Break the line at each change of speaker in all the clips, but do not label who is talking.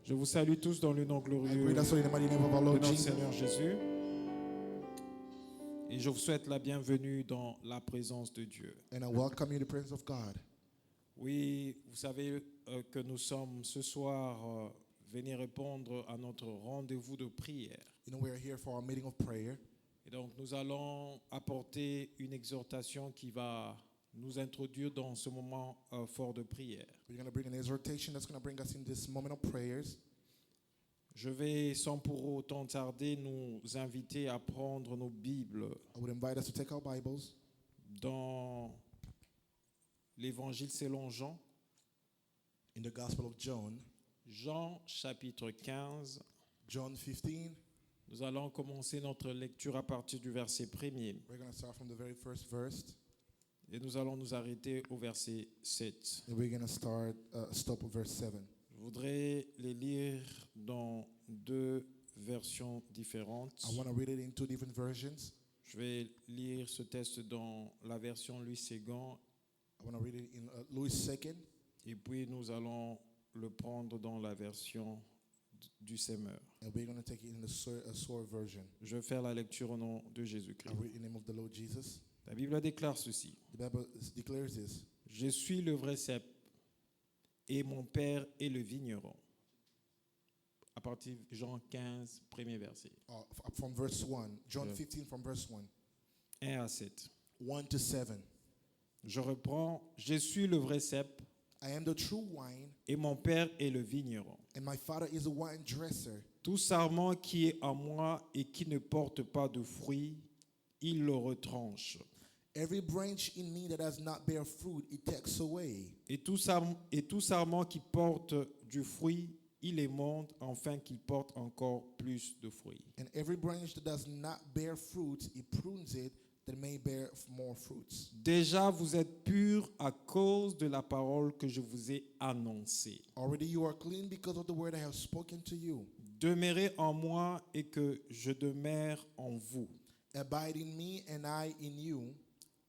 Je vous salue tous dans le nom
I
glorieux
greet us all in the mighty name of our
de
Lord
notre
Jesus.
Seigneur Jésus. Et je vous souhaite la bienvenue dans la présence de Dieu.
And I welcome you in the presence of God.
Oui, vous savez que nous sommes ce soir venus répondre à notre rendez-vous de prière.
You know, we are here for our meeting of prayer.
Et donc nous allons apporter une exhortation qui va nous introduire dans ce moment fort de prière.
We're going to bring an exhortation that's going to bring us in this moment of prayers.
Je vais sans pour autant tarder nous inviter à prendre nos Bibles
I would invite us to take our Bibles
dans l'Évangile selon Jean.
in the Gospel of John,
Jean chapitre 15.
John 15.
Nous allons commencer notre lecture à partir du verset 1er
We're going to start from the very first verse,
et nous allons nous arrêter au verset 7.
and we're going to stop at verse 7.
Je voudrais les lire dans deux versions différentes.
I want to read it in two different versions.
Je vais lire ce texte dans la version Louis Séguin
I want to read it in Louis II,
et puis nous allons le prendre dans la version du Semeur.
and we're going to take it in the Sword version.
Je vais faire la lecture au nom de
I
Jésus-Christ.
read in the name of the Lord Jesus.
La Bible déclare ceci.
The Bible declares this.
Je suis le vrai cep et mon père est le vigneron. À partir de Jean 15, premier verset.
From verse 1. John
Yeah.
15 from verse 1.
1 à 7.
1 to 7.
Je reprends. Je suis le vrai cep
I am the true wine,
et mon père est le vigneron.
and my Father is a wine dresser.
Tout sarment qui est en moi et qui ne porte pas de fruits, il le retranche.
Every branch in me that does not bear fruit, it takes away.
Et tout sarment qui porte du fruit, il émonde afin qu'il porte encore plus de fruits.
And every branch that does not bear fruit, it prunes it that it may bear more fruits.
Déjà, vous êtes purs à cause de la parole que je vous ai annoncée.
Already you are clean because of the word I have spoken to you.
Demeurez en moi et que je demeure en vous.
Abide in me and I in you.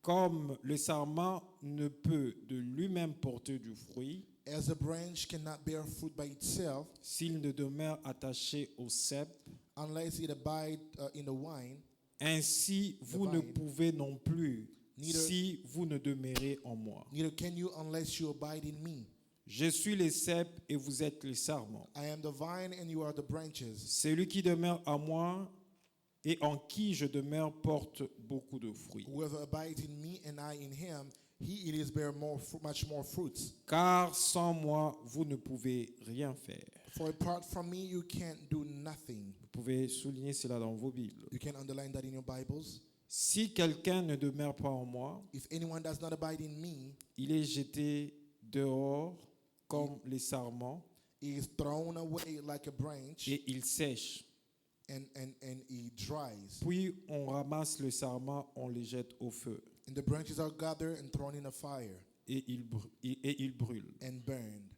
Comme le sarment ne peut de lui-même porter du fruit
As a branch cannot bear fruit by itself
s'il ne demeure attaché au cep,
unless it abide in the wine,
ainsi vous ne
vine.
pouvez non plus
Neither-
si vous ne demeurez en moi.
neither can you unless you abide in me.
Je suis le cep et vous êtes les sarments.
I am the vine and you are the branches.
Celui qui demeure en moi et en qui je demeure porte beaucoup de fruits.
Whoever abides in me and I in him, he it is bear much more fruits.
Car sans moi, vous ne pouvez rien faire.
For apart from me, you can't do nothing.
Vous pouvez souligner cela dans vos Bibles.
You can underline that in your Bibles.
Si quelqu'un ne demeure pas en moi,
If anyone does not abide in me,
il est jeté dehors comme les sarments
he is thrown away like a branch
et il sèche.
and he dries.
Puis on ramasse le sarment, on les jette au feu
And the branches are gathered and thrown in a fire
et il brûle.
and burned.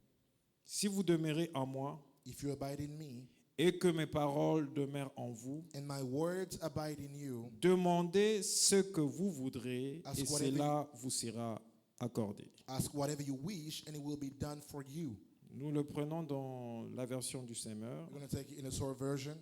Si vous demeurez en moi
If you abide in me
et que mes paroles demeurent en vous,
and my words abide in you,
demandez ce que vous voudrez
Ask
et
whatever
cela vous sera accordé.
ask whatever you wish and it will be done for you.
Nous le prenons dans la version du Semeur.
We're going to take it in the Sword version.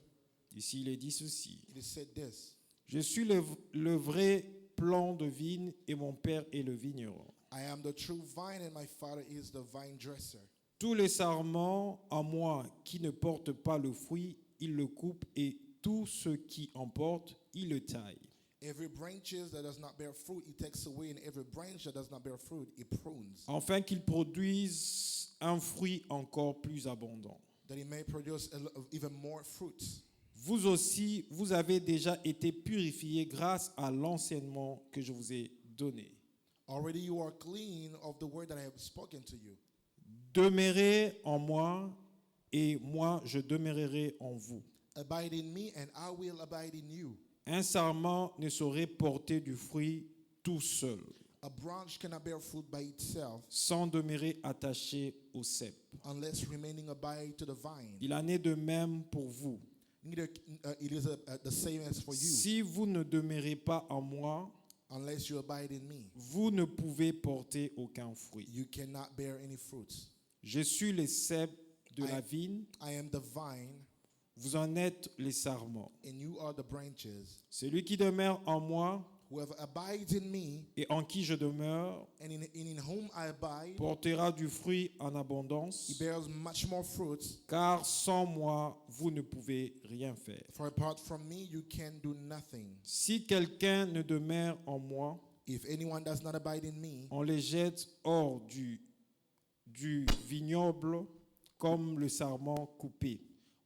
Ici, il est dit ceci.
It is said this.
Je suis le vrai plan de vigne et mon père est le vigneron.
I am the true vine and my Father is the vine dresser.
Tous les sarments en moi qui ne portent pas le fruit, il le coupe et tout ce qui en porte, il le taille.
Every branches that does not bear fruit, he takes away, and every branch that does not bear fruit, he prunes,
Afin qu'il produise un fruit encore plus abondant.
that he may produce even more fruits.
Vous aussi, vous avez déjà été purifiés grâce à l'enseignement que je vous ai donné.
Already you are clean of the word that I have spoken to you.
Demeurez en moi et moi je demeurerai en vous.
Abide in me and I will abide in you.
Un sarment ne saurait porter du fruit tout seul,
A branch cannot bear fruit by itself
sans demeurer attaché au cep.
unless remaining abide to the vine.
Il en est de même pour vous.
Neither it is the same as for you.
Si vous ne demeurez pas en moi,
Unless you abide in me,
vous ne pouvez porter aucun fruit.
you cannot bear any fruits.
Je suis le cep de la vigne,
I am the vine,
vous en êtes les sarments.
and you are the branches.
Celui qui demeure en moi
Whoever abides in me,
et en qui je demeure
and in whom I abide,
portera du fruit en
he
abondance,
bears much more fruits.
car sans moi, vous ne pouvez rien faire.
For apart from me, you can do nothing.
Si quelqu'un ne demeure en moi,
If anyone does not abide in me,
on les jette hors du vignoble comme le sarment coupé.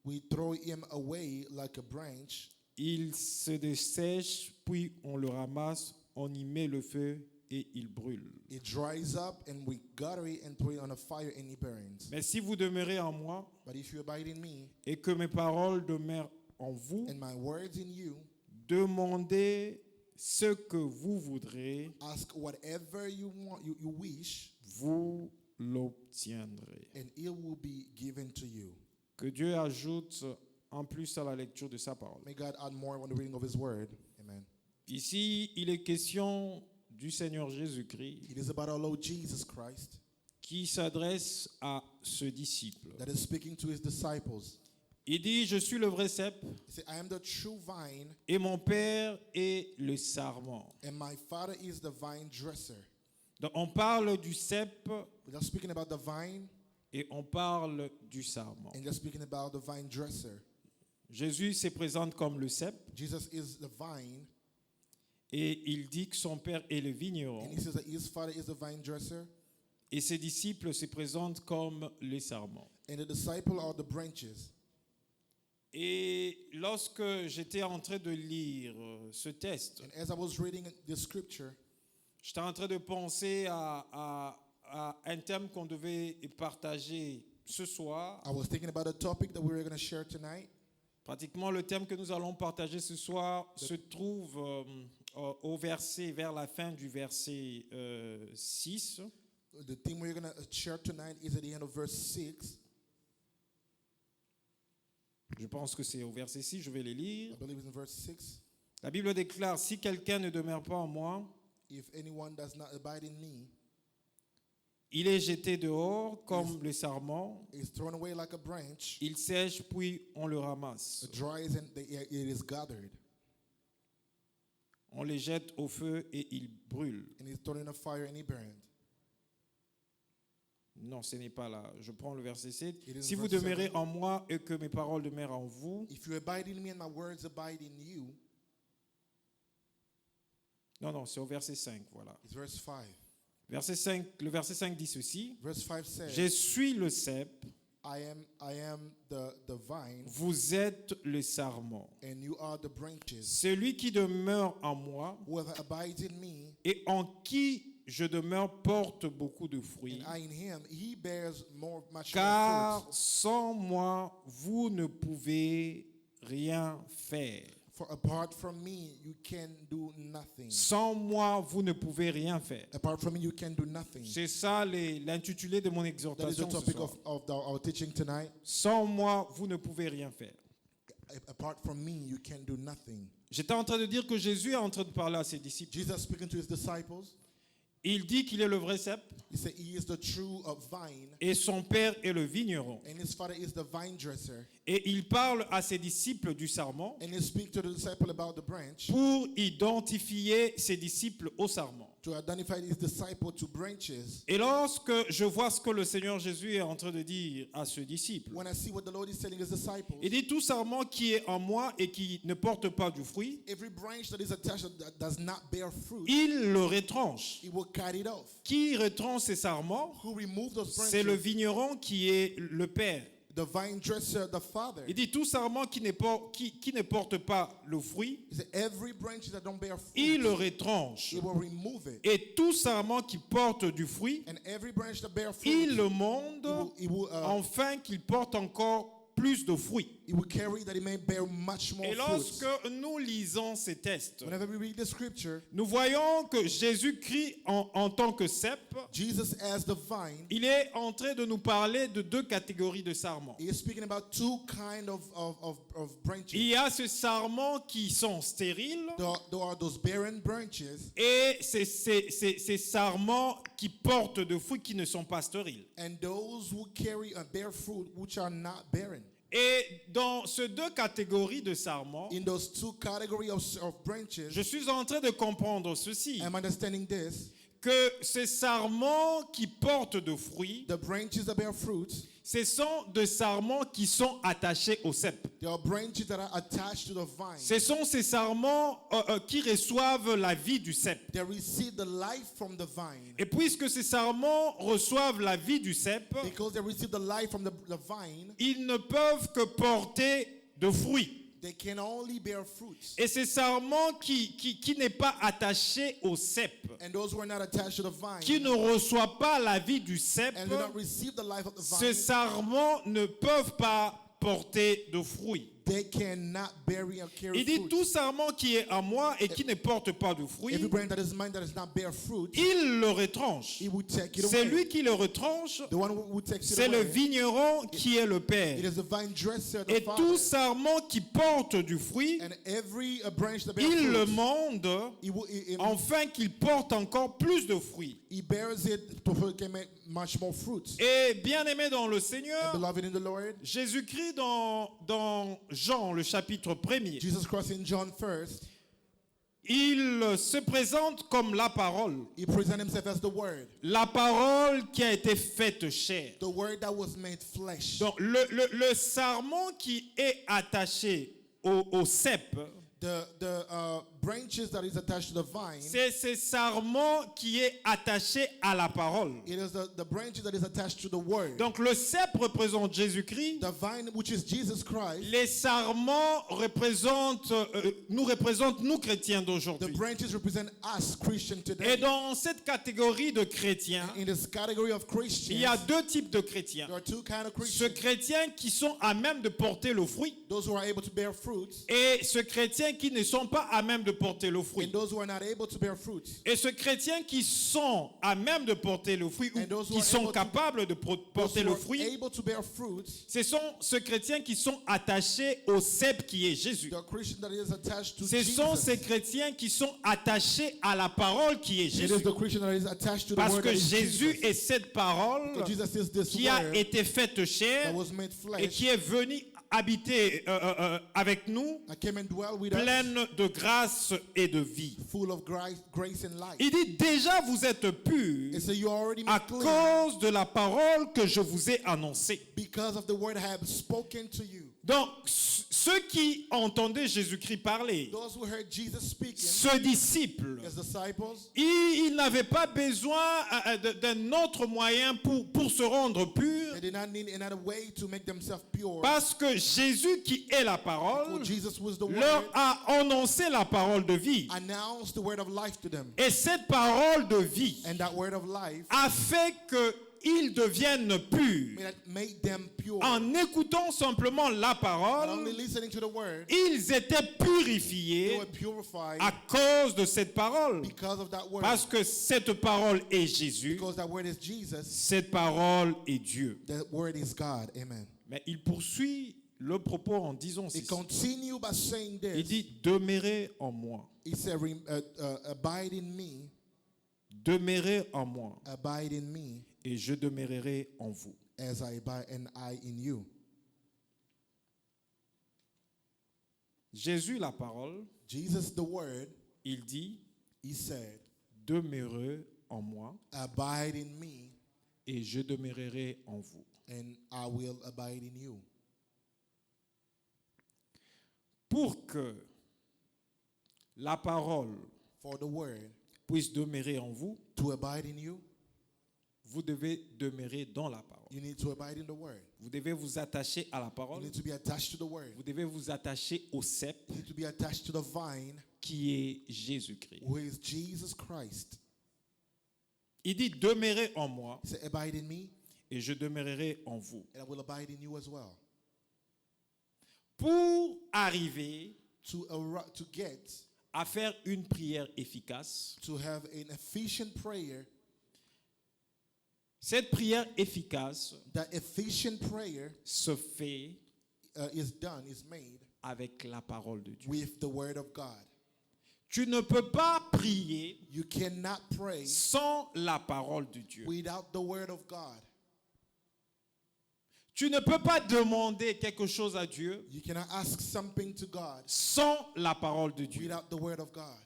we throw him away like a branch.
Il se dessèche, puis on le ramasse, on y met le feu et il brûle.
It dries up, and we gather it and throw it on a fire, and it burns.
Mais si vous demeurez en moi
But if you abide in me,
et que mes paroles demeurent en vous,
and my words in you,
demandez ce que vous voudrez,
ask whatever you want, you wish,
vous l'obtiendrez.
and it will be given to you.
Que Dieu ajoute en plus à la lecture de sa parole.
May God add more on the reading of His word. Amen.
Ici, il est question du Seigneur Jésus-Christ
It is about our Lord Jesus Christ
qui s'adresse à ce disciple.
that is speaking to His disciples.
Il dit, je suis le vrai cep
He said, I am the true vine,
et mon père est le sarment.
and my Father is the vine dresser.
Donc, on parle du cep
We're just speaking about the vine,
et on parle du sarment.
and just speaking about the vine dresser.
Jésus se présente comme le cep
Jesus is the vine,
et il dit que son père est le vigneron
and He says that His Father is the vine dresser,
et ses disciples se présentent comme les sarments.
and the disciple are the branches.
Et lorsque j'étais en train de lire ce texte,
And as I was reading the scripture,
j'étais en train de penser à un thème qu'on devait partager ce soir.
I was thinking about a topic that we were going to share tonight.
Pratiquement le thème que nous allons partager ce soir se trouve au verset, vers la fin du verset 6.
The theme we're going to share tonight is at the end of verse 6.
Je pense que c'est au verset 6, je vais les lire.
I believe it's in verse 6.
La Bible déclare, si quelqu'un ne demeure pas en moi,
If anyone does not abide in me,
il est jeté dehors comme le sarment,
is thrown away like a branch,
il sèche puis on le ramasse.
it dries and it is gathered,
On les jette au feu et ils brûlent.
and is thrown in a fire and it burned.
Non, ce n'est pas là. Je prends le verset 7.
It is
Si vous
verse
demeurez
7.
en moi et que mes paroles demeurent en vous,
If you abide in me and my words abide in you,
non, c'est au verset 5, voilà.
it's verse 5.
Verset 5, le verset 5 dit ceci.
Verse 5 says,
Je suis le cep,
I am the vine,
vous êtes le sarment.
and you are the branches.
Celui qui demeure en moi
Whoever abides in me,
et en qui je demeure porte beaucoup de fruits.
and I in him, he bears much more
Car
fruits.
sans moi, vous ne pouvez rien faire.
For apart from me, you can do nothing.
Sans moi, vous ne pouvez rien faire.
Apart from me, you can do nothing.
C'est ça l'intitulé de mon
That is the
exhortation ce
topic
soir.
of our teaching tonight.
Sans moi, vous ne pouvez rien faire.
Apart from me, you can do nothing.
J'étais en train de dire que Jésus est en train de parler à ses disciples.
Jesus speaking to his disciples,
Il dit qu'il est le vrai cep
he said he is the true vine,
et son père est le vigneron.
and his Father is the vine dresser.
Et il parle à ses disciples du sarment
And he speaks to the disciple about the branch,
pour identifier ses disciples au sarment.
to identify his disciple to branches.
Et lorsque je vois ce que le Seigneur Jésus est en train de dire à ce disciple,
When I see what the Lord is telling his disciples,
il dit tout sarment qui est en moi et qui ne porte pas du fruit,
every branch that is attached that does not bear fruit,
il le retranche.
he will cut it off.
Qui retranche ces sarments?
Who remove those
C'est le
branches?
vigneron qui est le père.
The vine dresser, the Father.
Il dit tout sarment qui ne porte pas le fruit,
He said every branch that don't bear
il le
fruit,
retranche.
he will remove it.
Et tout sarment qui porte du fruit,
And every branch that bear
il
fruit,
le monde
he will
afin qu'il porte encore plus de fruits.
It will carry that it may bear much more
Et lorsque
fruits.
nous lisons ces textes,
Whenever we read the scripture,
nous voyons que Jésus-Christ, en tant que cep,
Jesus as the vine,
il est en train de nous parler de deux catégories de sarments.
he is speaking about two kind of branches.
Il y a ces sarments qui sont stériles
There are those barren branches
et ces sarments qui portent de fruits qui ne sont pas stériles.
and those who carry and bear fruit which are not barren.
Et dans ces deux catégories de sarments,
In those two categories of branches,
je suis en train de comprendre ceci,
I'm understanding this.
que ces sarments qui portent de fruits,
The branches that bear fruits,
ce sont des sarments qui sont attachés au cep.
there are branches that are attached to the vine.
Ce sont ces sarments qui reçoivent la vie du cep.
They receive the life from the vine.
Et puisque ces sarments reçoivent la vie du cep,
Because they receive the life from the vine,
ils ne peuvent que porter de fruits.
they can only bear fruits.
Et ces sarments qui n'est pas attaché au cep,
And those who are not attached to the vine
qui ne reçoit pas la vie du cep,
and do not receive the life of the
ces
vine,
sarments ne peuvent pas porter de fruits.
they cannot bear or carry
Il dit
fruit.
tout sarment qui est à moi et qui ne porte pas de fruits,
Every branch that is mine that does not bear fruit,
il le retranche.
he will take it
C'est
away.
lui qui le retranche,
The one who takes it
c'est le
away,
vigneron qui est le Père.
it is the vine dresser, the
Et
Father.
tout sarment qui porte du fruit,
And every branch that bears
il le
fruit,
monde
he
afin qu'il porte encore plus de fruits.
bears it to make much more fruits.
Et bien aimé dans le
And
Seigneur,
beloved in the Lord,
Jésus-Christ dans Jean, le chapitre 1er,
Jesus Christ in John first,
il se présente comme la parole.
he presents himself as the Word,
La parole qui a été faite chair.
the Word that was made flesh.
Donc le sarment qui est attaché au cep,
The branches that is attached to the vine,
c'est ce sarment qui est attaché à la parole.
it is the branches that is attached to the Word.
Donc le cep représente Jésus-Christ.
The vine, which is Jesus Christ,
Les sarments nous représentent nous chrétiens
the
d'aujourd'hui.
branches represent us Christians
Et
today.
dans cette catégorie de chrétiens,
In this category of
il y a
Christians,
deux types de chrétiens.
there are two kinds of
Ceux
Christians.
chrétiens qui sont à même de porter le fruit
Those who are able to bear fruits,
et ceux chrétiens qui ne sont pas à même de porter le
and
fruit.
those who are not able to bear fruits.
Et ceux chrétiens qui sont à même de porter le fruit
And those
ou
who
qui
are
sont
able to-
capables de
Those
porter
who
le
are
fruit,
able to bear fruits,
ce sont ceux chrétiens qui sont attachés au cep qui est Jésus.
the Christian that is attached to
Ce sont
Jesus.
ces chrétiens qui sont attachés à la parole qui est
It
Jésus.
is the Christian that is attached to the
Parce
word
que
that is
Jésus
Jesus.
est cette parole
Because Jesus is this
qui a
word
été faite chair
that was made
et
flesh,
qui est venu habiter avec nous,
that came and dwelt with us,
pleine de grâce et de vie.
full of grace and light.
Il dit déjà vous êtes purs
And so you are already
à
made clean
cause de la parole que je vous ai annoncée.
because of the word I have spoken to you.
Donc, ceux qui entendaient Jésus-Christ parler,
Those who heard Jesus speaking,
ce disciple,
his disciples,
ils n'avaient pas besoin d'un autre moyen pour se rendre purs,
they did not need another way to make themselves pure.
parce que Jésus, qui est la
For
parole,
Jesus was the
leur
word,
a annoncé la parole de vie.
announced the word of life to them.
Et cette parole de vie
And that word of life
a fait qu'ils deviennent purs.
made them pure.
En écoutant simplement la
Not
parole,
only listening to the word,
ils étaient
they
purifiés
were purified
à cause de cette parole.
because of that word.
Parce que cette parole est Jésus,
Because that word is Jesus,
cette parole est Dieu.
that word is God. Amen.
Mais il poursuit le propos en disant
He
ceci.
continued by saying
Il
this.
dit, demeurez en moi,
He said, abide in me,
demeurez en moi,
abide in me,
et je demeurerai en vous.
as I abide and I in you.
Jésus, la parole,
Jesus, the word,
il dit,
he said,
demeurez en moi,
abide in me,
et je demeurerai en vous.
and I will abide in you.
Pour que la parole
For the word
puisse demeurer en vous,
to abide in you,
vous devez demeurer dans la parole.
you need to abide in the word.
Vous devez vous attacher à la
You
parole.
need to be attached to the word.
Vous devez vous attacher au cep
You need to be attached to the vine,
qui est Jésus-Christ.
who is Jesus Christ.
Il dit, demeurez en moi
He said, abide in me,
et je demeurerai en vous.
and I will abide in you as well.
pour arriver
to get,
à faire une prière efficace,
to have an efficient prayer,
cette prière efficace
that efficient prayer
se fait
is made
avec la parole de Dieu.
with the word of God.
Tu ne peux pas prier
You cannot pray
sans la parole de Dieu.
without the word of God.
Tu ne peux pas demander quelque chose à Dieu
You cannot ask something to God
sans la parole de Dieu.
without the word of God.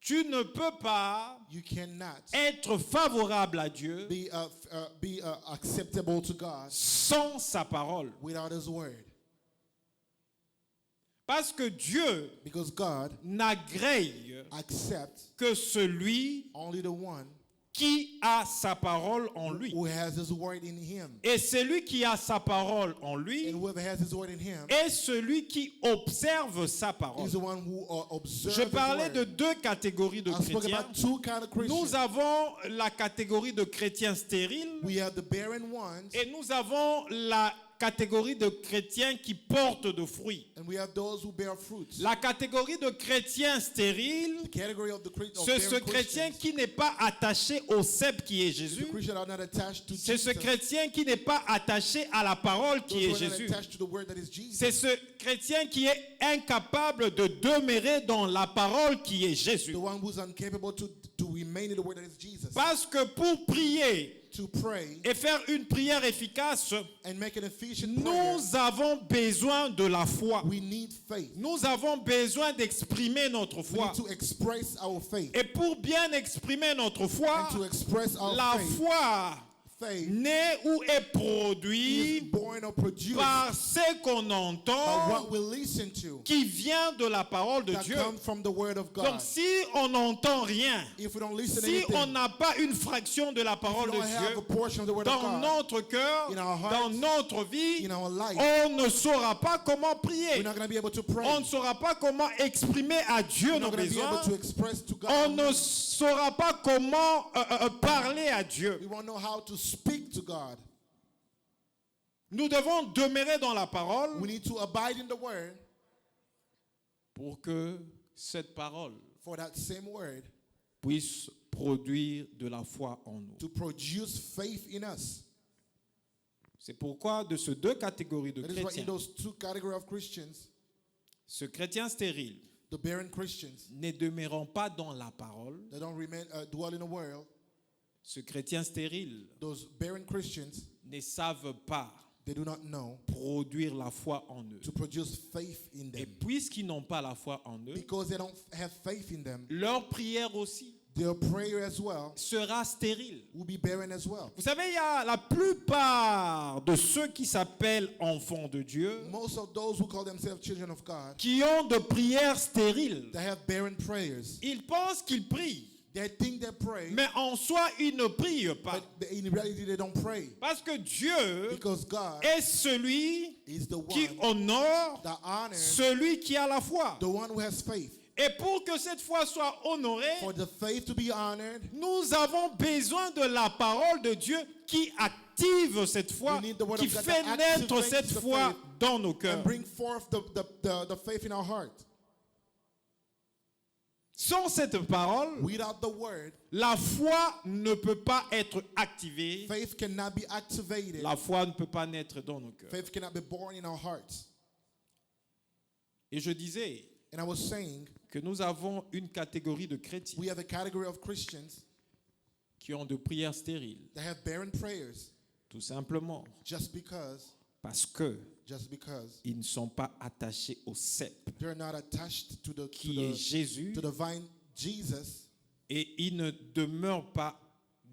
Tu ne peux pas
You cannot
être favorable à Dieu
be acceptable to God
sans sa parole.
without his word.
Parce que Dieu
Because God
n'agrée
accepts
que celui
only the one
qui a sa parole en lui.
who has his word in him.
Et celui qui a sa parole en lui
And whoever has his word in him
est celui qui observe sa parole.
is the one who observes
Je
his
parlais
word.
de deux catégories de
I spoke
chrétiens.
about two kinds of Christians.
Nous avons la catégorie de chrétiens stériles
We have the barren ones
et nous avons la catégorie de chrétiens qui portent de fruits.
and we have those who bear fruits.
La catégorie de chrétiens stériles,
The category of the
c'est ce
barren
chrétien
Christians,
qui n'est pas attaché au cep qui est
the
Jésus.
Christians are not attached to
C'est ce
Jesus.
chrétien qui n'est pas attaché à la parole qui
Those
est
who are not
Jésus.
attached to the word that is Jesus.
C'est ce chrétien qui est incapable de demeurer dans la parole qui est Jésus.
The one who's incapable to remain in the word that is Jesus.
Parce que pour prier
To pray
et faire une prière efficace,
and make an efficient prayer,
nous avons besoin de la foi.
we need faith.
Nous avons besoin d'exprimer notre
We
foi.
need to express our faith.
Et pour bien exprimer notre foi,
And to express our
la
faith,
foi
faith
naît ou est
is
produite
born or produced
par ce qu'on
by
entend
what we listen to
qui vient de la parole de
that
Dieu.
come from the word of God.
Donc si on n'entend rien,
If we don't listen to
si
anything,
on n'a pas une fraction de la
if we
parole de
don't have a
Dieu
portion of the word of
dans
God
notre cœur,
in our hearts,
dans notre vie,
in our life,
on ne saura pas comment prier.
we're not going to be able to pray.
On ne saura pas comment exprimer à Dieu
We're
nos
not going to be able
besoins.
to express to God.
On ne saura pas comment parler à Dieu.
We won't know how to speak to God.
Nous devons demeurer dans la parole
We need to abide in the word
pour que cette parole
for that same word
puisse produire de la foi en nous.
to produce faith in us.
C'est pourquoi de ces deux catégories de
That is why in
chrétiens,
those two categories of Christians,
ce chrétien stérile,
the barren Christians,
ne demeurant pas dans la parole,
they don't remain dwell in the world.
ce chrétien stérile
Those barren Christians,
ne savent pas
they do not know
produire la foi en eux.
to produce faith in
Et
them.
puisqu'ils n'ont pas la foi en eux,
Because they don't have faith in them,
leur prière aussi
their prayer as well
sera stérile.
will be barren as well.
Vous savez, il y a la plupart de ceux qui s'appellent enfants de Dieu
Most of those who call themselves children of God,
qui ont de prières stériles.
they have barren prayers.
Ils pensent qu'ils prient,
They think they pray,
mais en soi, ils ne prient pas.
but in reality they don't pray.
Parce que Dieu
Because God
est celui
is the
qui
one
honore
that honors
celui qui a la foi.
the one who has faith.
Et pour que cette foi soit honorée,
For the faith to be honored,
nous avons besoin de la parole de Dieu qui active cette foi,
We need the word
qui
of God
fait
that
naître
activates
cette
the
foi
faith
dans nos cœurs.
and bring forth the faith in our heart.
Sans cette parole,
Without the word,
la foi ne peut pas être activée.
faith cannot be activated.
La foi ne peut pas naître dans nos cœurs.
Faith cannot be born in our hearts.
Et je disais
And I was saying,
que nous avons une catégorie de chrétiens
we have a category of Christians
qui ont de prières stériles.
that have barren prayers
Tout simplement
just because
parce que ils ne sont pas attachés au cep
they're not attached to
qui est Jésus
the vine Jesus,
et ils ne demeurent pas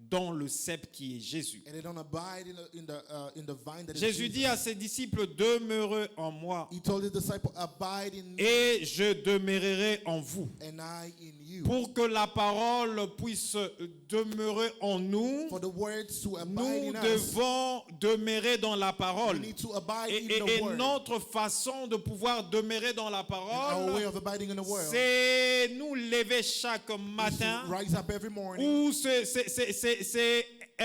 dans le cep qui est Jésus.
and they don't abide in the vine that is
Jésus dit
Jesus.
à ses disciples, demeurez en moi
He told his disciples, abide in me
et je demeurerai en vous.
and I in you.
Pour que la parole puisse demeurer en nous,
For the words to abide
nous
in us,
devons demeurer dans la
we
parole.
need to abide in
Et
the word.
notre façon de pouvoir demeurer dans la
And our way
parole,
of abiding in the word
c'est nous lever chaque
is to
matin
rise up every morning
ou c'est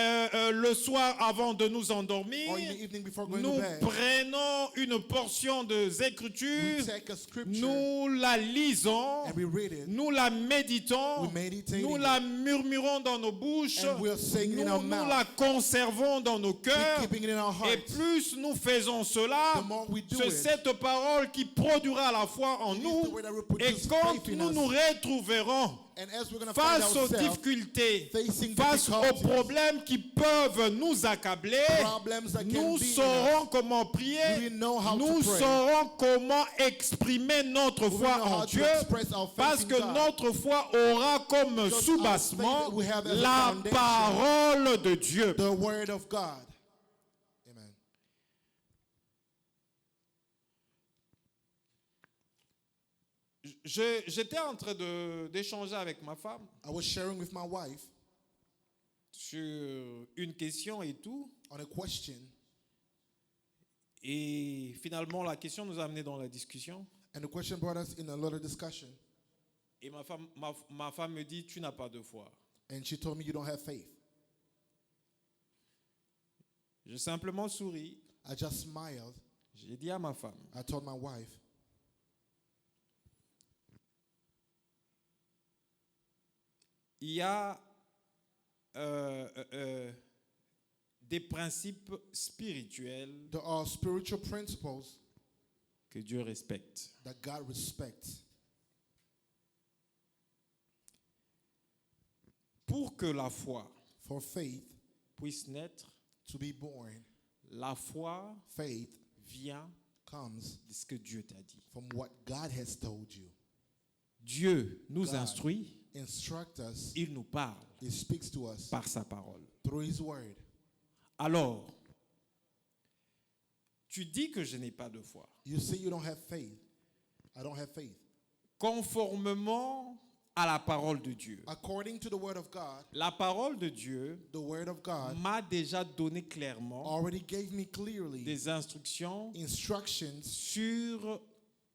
le soir avant de nous endormir,
or in the evening before going
nous
to bed,
prenons une portion des
we
Écritures,
take a scripture
nous la lisons,
and we read it,
nous la méditons,
we meditate
nous
in
la murmurons dans nos bouches,
and we're saying in our
nous
mouth,
la conservons dans nos
we're
cœurs.
keeping it in our
Et
hearts.
plus nous faisons cela,
The more we do
c'est
it,
cette parole qui produira la foi en
it is
nous.
the way that will
Et
produce
quand
faith in
nous
us.
nous retrouverons
And as we're going to find
face aux
ourselves
difficultés,
facing
face aux
difficulties,
problèmes qui peuvent nous accabler,
problems that can
nous
be in
saurons comment prier,
we know how
nous
to pray.
saurons comment exprimer notre
We will
foi
know
en
how to
Dieu,
express our faith
parce
in
que
God.
notre foi aura comme
Because
soubassement
our faith we have as a
la
foundation.
parole de Dieu.
The word of God. Amen.
J'étais en train d'échanger avec ma femme
I was sharing with my wife
sur une question et tout.
on a question,
Et finalement, la question nous a amené dans la discussion.
and the question brought us in a lot of discussion.
Et ma femme me dit, tu n'as pas de foi.
And she told me, you don't have faith.
J'ai simplement souri.
I just smiled.
J'ai dit à ma femme,
I told my wife,
il y a des principes spirituels
there are spiritual principles
que Dieu respecte.
that God respects.
Pour que la foi
For faith
puisse naître,
to be born,
la foi
faith
vient
comes
de ce que Dieu t'a dit.
from what God has told you.
Dieu nous
God
instruit,
Instruct us.
il nous parle
He speaks to us
par sa parole.
through His word.
Alors, tu dis que je n'ai pas de foi.
You say you don't have faith. I don't have faith.
Conformément à la parole de Dieu.
According to the word of God,
La parole de Dieu
the word of God
m'a déjà donné clairement
already gave me clearly
des instructions
instructions
sur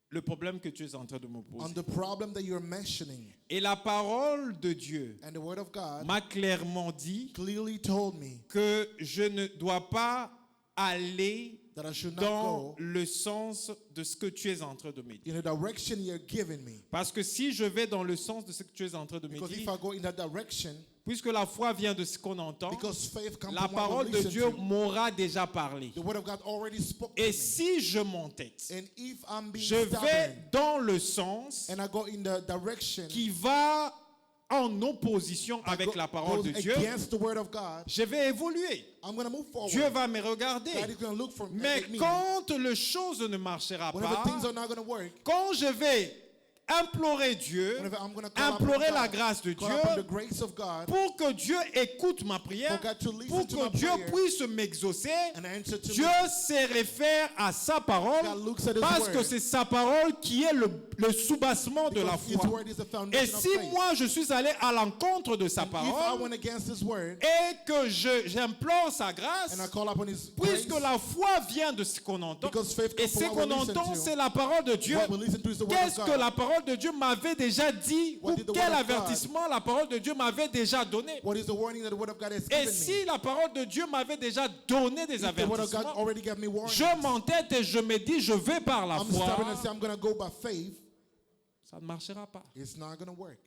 le problème que tu es en train de me
on
poser.
the problem that you're mentioning.
Et la parole de Dieu
And the word of God
m'a clairement dit
clearly told me
que je ne dois pas aller
that I should not
dans
go
le sens de ce que tu es en train de me dire.
in the direction you're giving me.
Parce que si je vais dans le sens de ce que tu es en train de me
Because if
dire,
I go in that direction,
puisque la foi vient de ce qu'on entend,
because faith comes
la
from what
parole
we
de
listen
Dieu
to,
m'aura déjà parlé.
the word of God already spoke to
Et
me.
si je m'entête,
And if I'm being
je vais
stubborn
dans le sens
and I go in the direction
qui va en opposition
that
avec la parole
goes
de Dieu,
against the word of God,
je vais évoluer.
I'm going to move forward.
Dieu va me regarder.
God is going to look for me.
Mais quand les choses ne marcheront
Whenever
pas,
things are not going to work,
quand je vais implorer Dieu,
whenever I'm going to call
implorer
upon
la
God,
grâce de
call
Dieu,
upon the grace of God,
pour que Dieu écoute ma prière,
for God to listen
pour
to
que
my
Dieu
prayer
puisse m'exaucer,
and answer to
Dieu
me.
se réfère à sa parole
God looks at His
parce
word,
que c'est sa parole qui est le soubassement de la
because His
foi.
word is the
Et
foundation of
si
faith.
moi je suis allé à l'encontre de sa
And if I
parole
went against His word
et que j'implore sa grâce,
and I call upon His grace,
puisque la foi vient de ce qu'on entend,
because faith
et
comes
ce
from what
qu'on
we listen
entend
to,
c'est la parole de Dieu,
what we listen to is the word of
qu'est-ce que
God.
la parole de Dieu m'avait déjà dit
What
ou
did the
quel
word of God-
avertissement la parole de Dieu m'avait déjà donné?
What is the warning that the word of God has
Et
given
si
me?
la parole de Dieu m'avait déjà donné des
If the word of God
avertissements,
already gave me warning,
je m'entête et je me dis je vais par la
I'm stubborn and
foi,
say I'm going to go by faith,
ça ne marchera pas.
it's not going to work.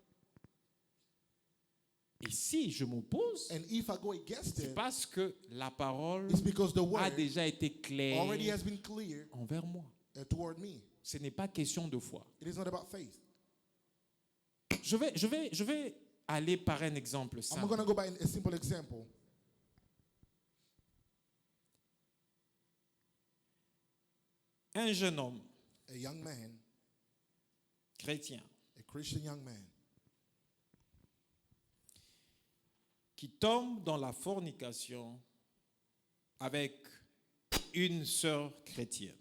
Et si je m'oppose,
And if I go against
c'est
it,
parce que la parole
it's because the
a
word
déjà été claire
already has been clear
envers moi.
toward me.
Ce n'est pas question de foi.
It is not about faith.
Je vais aller par un exemple
I'm
simple.
going to go by a simple example.
Un jeune homme
A young man,
chrétien
a Christian young man,
qui tombe dans la fornication avec une sœur chrétienne.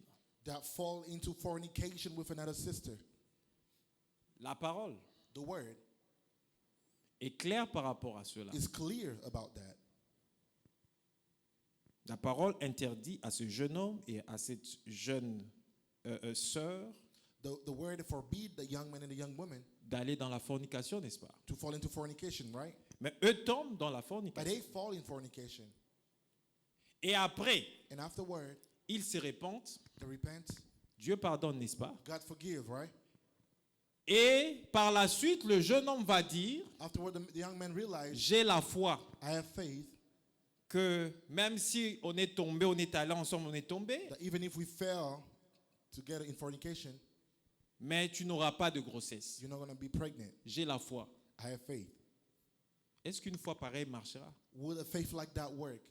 that fall into fornication with another sister.
La parole
The word
est claire par rapport à cela.
is clear about that.
La parole interdit à ce jeune homme et à cette jeune sœur
The word forbid the young man and the young woman
d'aller dans la fornication, n'est-ce pas?
to fall into fornication, right?
Mais eux tombent dans la
but
fornication.
they fall in fornication.
Et après,
And afterward,
ils se repentent.
they repent.
Dieu pardonne, n'est-ce pas?
God forgive, right?
Et par la suite, le jeune homme va dire,
Afterward, the young man realized,
j'ai la foi
I have faith
que même si on est tombé, on est allé ensemble, on est tombé,
that even if we fail together in fornication,
mais tu n'auras pas de grossesse.
you're not going to be pregnant.
J'ai la foi.
I have faith.
Est-ce qu'une foi pareille marchera?
Would a faith like that work?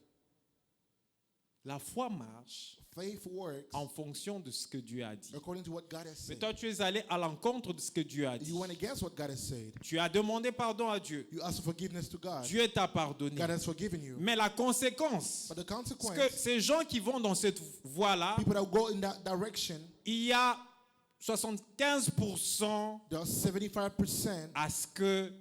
La foi marche
Faith works
en fonction de ce que Dieu a dit.
according to what God has
Mais
said.
toi, tu es allé à l'encontre de ce que Dieu a dit.
You went against what God has said.
Tu as demandé pardon à Dieu.
You asked for forgiveness to God.
Dieu t'a pardonné.
God has forgiven you.
Mais la conséquence,
But the
parce
consequence,
que ces gens qui vont dans cette voie-là,
people that go in that direction,
il y a 75%
there are 75%
à ce que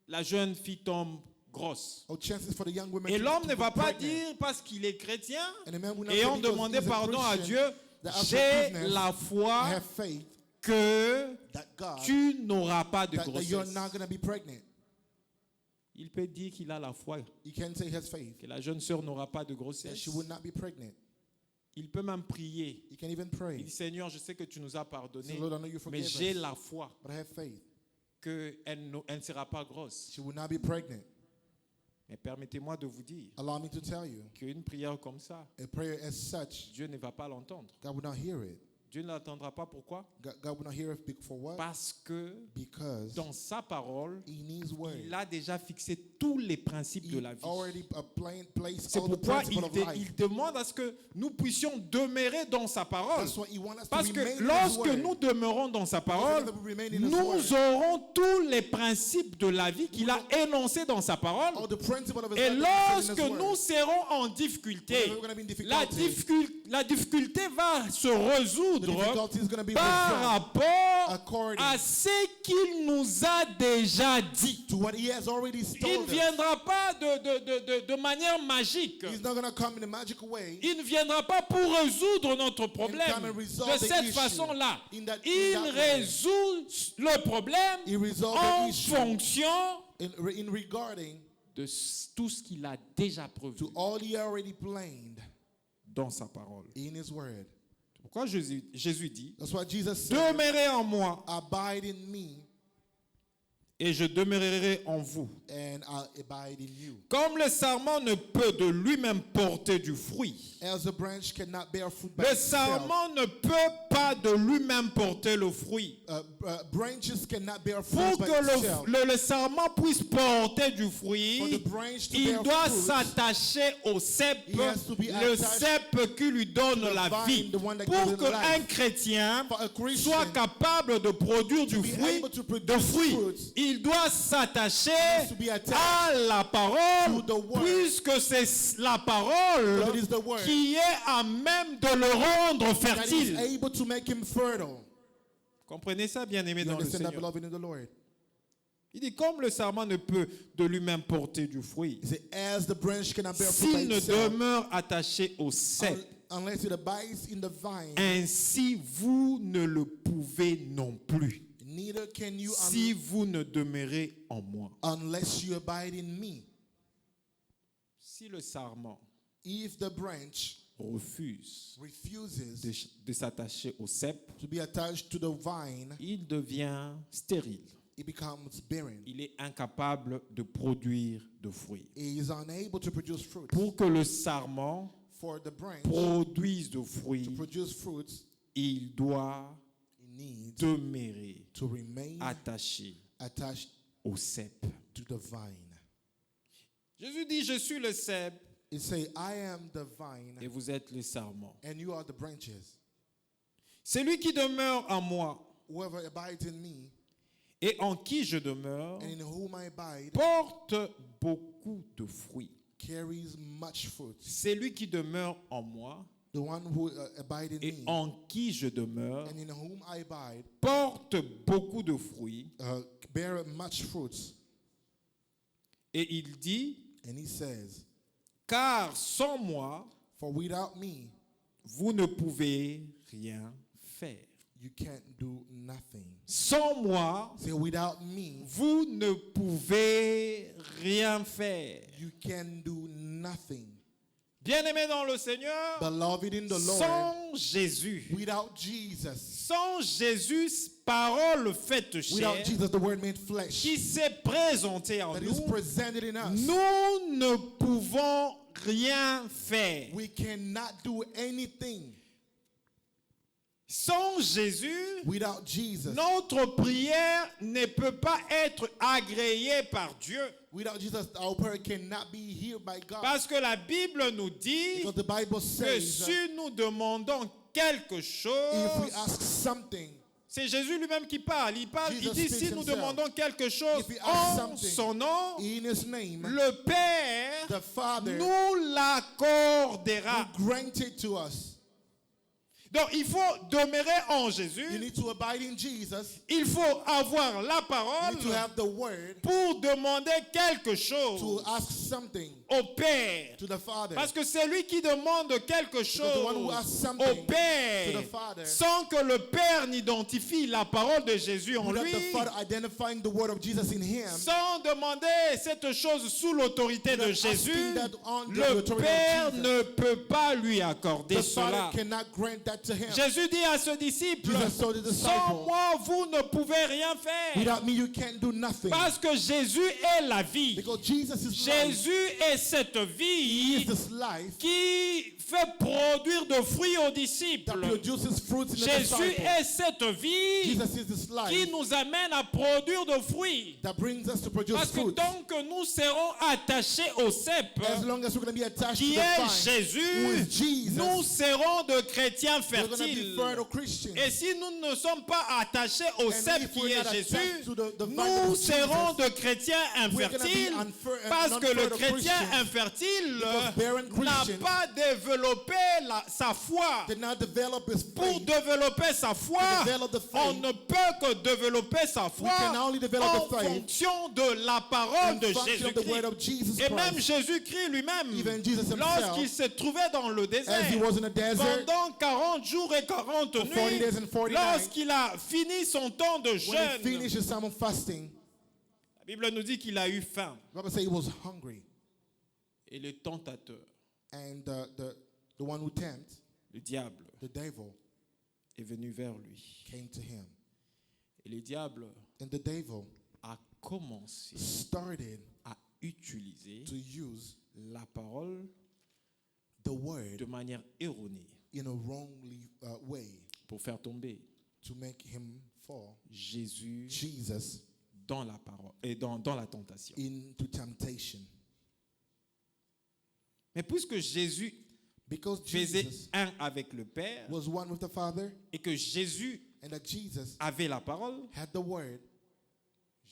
la jeune fille tombe grosse.
of chances for the young women
Et
to
l'homme ne
be
va pas
pregnant.
dire parce qu'il est chrétien,
And the man will not
et
say
on
because
demandait
he's a
pardon à
Christian,
Dieu,
that ask
j'ai
forgiveness,
la
I
foi
have faith
que
that God,
tu n'auras pas de
that you're
grossesse.
not going to be pregnant.
Il peut dire qu'il a la foi
You can say he has faith
que la jeune sœur n'aura pas de
that
grossesse.
she will not be pregnant.
Il peut même prier.
You can even
Il
pray.
dit, Seigneur, je sais que tu nous as
Say,
pardonné,
Lord, I know you
mais
forgive
j'ai
us,
la foi
but I have faith.
qu'elle ne sera pas grosse.
She will not be pregnant.
Mais permettez-moi de vous dire
Allow me to tell you,
qu'une prière comme ça,
a prayer as such,
Dieu ne va pas l'entendre.
God will not hear it.
Dieu ne l'entendra pas. Pourquoi?
God will not hear it for what?
Parce que
Because
dans sa parole,
in His word,
il a déjà fixé tous les principes de
He
la vie.
already placed
C'est
all the
pourquoi
principles of life.
il demande à ce que nous puissions demeurer dans sa parole.
That's why He wants us to
Parce
remain
que
in His
lorsque
word.
nous demeurons dans sa parole,
Because if we remain in His
nous
word,
aurons tous les principes de la vie qu'il a énoncés dans sa parole.
all the principles of His
Et
life that He said
lorsque
in His
nous
word,
serons en difficulté,
whenever we're going to be in
la difficulté va se résoudre
the difficulty is going to be
par
resolved
rapport
according
à ce qu'il nous a déjà dit.
to what He has already
Il
told
ne
us.
viendra pas de manière magique.
He's not going to come in a magical way.
Il ne viendra pas pour résoudre notre problème
come and resolve
de
the
cette
issue
façon-là.
in that
Il
way.
résout le problème
He resolved
en
the issue
fonction
in regarding
de tout ce qu'il a déjà prévu
to all He already planned
dans sa parole.
in His word.
Pourquoi Jésus dit,
That's why Jesus said,
demeurez en moi
abide in me
et je demeurerai en vous.
and I'll abide in you.
Comme le sarment ne peut de lui-même porter du fruit,
As a branch cannot bear fruit by
le
itself,
sarment ne peut pas de lui-même porter le fruit.
branches cannot bear
Pour
fruit by
que
itself.
le sarment puisse porter du
For
fruit,
the branch to
il
bear
doit
fruit,
s'attacher au cep,
He has to be
le
attached
cep qui lui donne
to the
la
vine,
vie.
the one that
Pour
gives him
qu'un
life.
chrétien
For a Christian
soit capable de produire du
be
fruit,
able to produce
de fruits,
fruits,
il doit s'attacher
has to be attached
à la parole,
to the word.
puisque c'est la parole
Because it is the word
qui est à même de le rendre
that is
fertile.
able to make him fertile.
Comprenez ça, bien-aimés
You
dans le
understand that,
Seigneur.
beloved in the Lord?
Il dit, comme le sarment ne peut de lui-même porter du fruit,
He said, as the branch cannot bear fruit by
s'il ne
itself,
demeure attaché au cep,
unless it abides in the vine,
ainsi vous ne le pouvez non plus,
neither can you
si vous ne demeurez en moi.
unless you abide in me.
Si le sarment
If the branch
refuse
refuses
de s'attacher au cep,
to be attached to the vine,
il devient stérile.
it becomes barren.
Il est incapable de produire de fruits.
He is unable to produce fruit.
Pour que le sarment
For the branch
produise de
to
fruits,
produce fruits,
il doit
it needs
demeurer
to remain
attaché
attached
au cep.
to the vine.
Jésus dit, je suis le cep
It say, I am the vine,
et vous êtes le sarment.
and you are the branches.
Celui qui demeure en moi
Whoever abides in me,
et en qui je demeure
and in whom I abide,
porte beaucoup de fruits.
carries much fruit.
Celui qui demeure en moi
The one who abides in
et
me,
en qui je demeure
and in whom I abide,
porte beaucoup de fruits.
bear much fruits.
Et il dit,
And he says,
car sans moi,
for without me,
vous ne pouvez rien faire.
you can't do nothing.
Sans moi,
Say, without me,
vous ne pouvez rien faire.
you can do nothing.
Bien-aimés dans le Seigneur,
Beloved in the Lord,
sans Jésus,
without Jesus,
sans Jésus, parole faite
without
chair,
Jesus, the Word made flesh,
qui s'est présenté en
that is
nous,
presented in us,
nous ne pouvons rien faire.
we cannot do anything.
Sans Jésus,
Without Jesus,
notre prière ne peut pas être agréée par Dieu.
without Jesus, our prayer cannot be heard by God.
Parce que la Bible nous dit
Because the Bible
que
says
si nous demandons quelque
if we
chose,
ask something,
c'est Jésus lui-même qui parle. Il
Jesus
dit
speaks
si nous
himself.
demandons quelque chose
If we ask
en
something
son nom,
in His name,
le Père
the Father
nous l'accordera.
will grant it to us.
Donc il faut demeurer en
You
Jésus.
need to abide in Jesus.
Il faut avoir la
You
parole
need to have the Word
pour demander quelque
to
chose
ask something
au Père.
to the Father.
Parce que c'est lui qui demande quelque
the one who asks
chose
something
au
to
Père
the Father,
sans que le Père n'identifie la parole de Jésus en
without
lui,
the Father identifying the Word of Jesus in Him,
sans demander cette chose sous l'autorité de
without
Jésus,
asking that on the
le
authority of
Père
Jesus,
ne peut pas lui accorder
the
cela.
Father cannot grant that to Him.
Jésus dit à ce disciple,
Jesus told the disciple,
sans moi vous ne pouvez rien faire.
without me you can't do nothing.
Parce que Jésus est la vie.
Because Jesus is life.
Jésus est cette
He
vie
is this life
qui fait produire de fruits aux
that
disciples.
produces fruits in the
Jésus
disciple.
est cette vie
Jesus is this life
qui nous amène à produire de fruits.
that brings us to produce
Parce que
fruit.
tant que nous serons attachés au cep,
As long as we're going to be attached
qui
to the
est
vine, who
Jésus,
is Jesus,
nous serons de chrétiens
we're going to be
fertiles.
fertile Christians.
Et si nous ne sommes pas attachés au
And
cep
if
qui
we're
est
not
Jésus,
attached to the vine that
nous
is
serons
Jesus,
de chrétiens
we're gonna be
infertiles parce que le
non-fertile
chrétien
Christians,
infertile
because barren
n'a
Christians
pas développé sa foi.
did not develop his
Pour
faith.
développer sa foi,
To develop the faith,
on ne peut que développer sa foi
can only develop
en
the faith
fonction de la parole
in
de
function of the word
Jésus-Christ.
of Jesus
Et même
Christ.
Jésus-Christ lui-même,
Even Jesus himself,
lorsqu'il se trouvait dans le désert,
as he was in the desert,
pendant 40 jours et 40
for 40
nuits,
days and 40 nights,
lorsqu'il a fini son temps de
when he
jeûne,
finished his time of fasting,
la Bible nous dit qu'il a eu faim.
the Bible says he was hungry.
Et le tentateur,
And the one who tempts,
le diable,
the devil,
est venu vers lui.
came to him.
Et le diable
And the devil
a commencé
started
à utiliser
to use
la parole
the word
de manière erronée
in a wrongly way
pour faire tomber
to make him fall,
Jésus
Jesus,
dans la parole et dans la tentation.
into temptation.
Mais puisque Jésus
Because
faisait
Jesus
un avec le Père
was one with the Father
et que Jésus
and that Jesus
avait la parole,
had the word,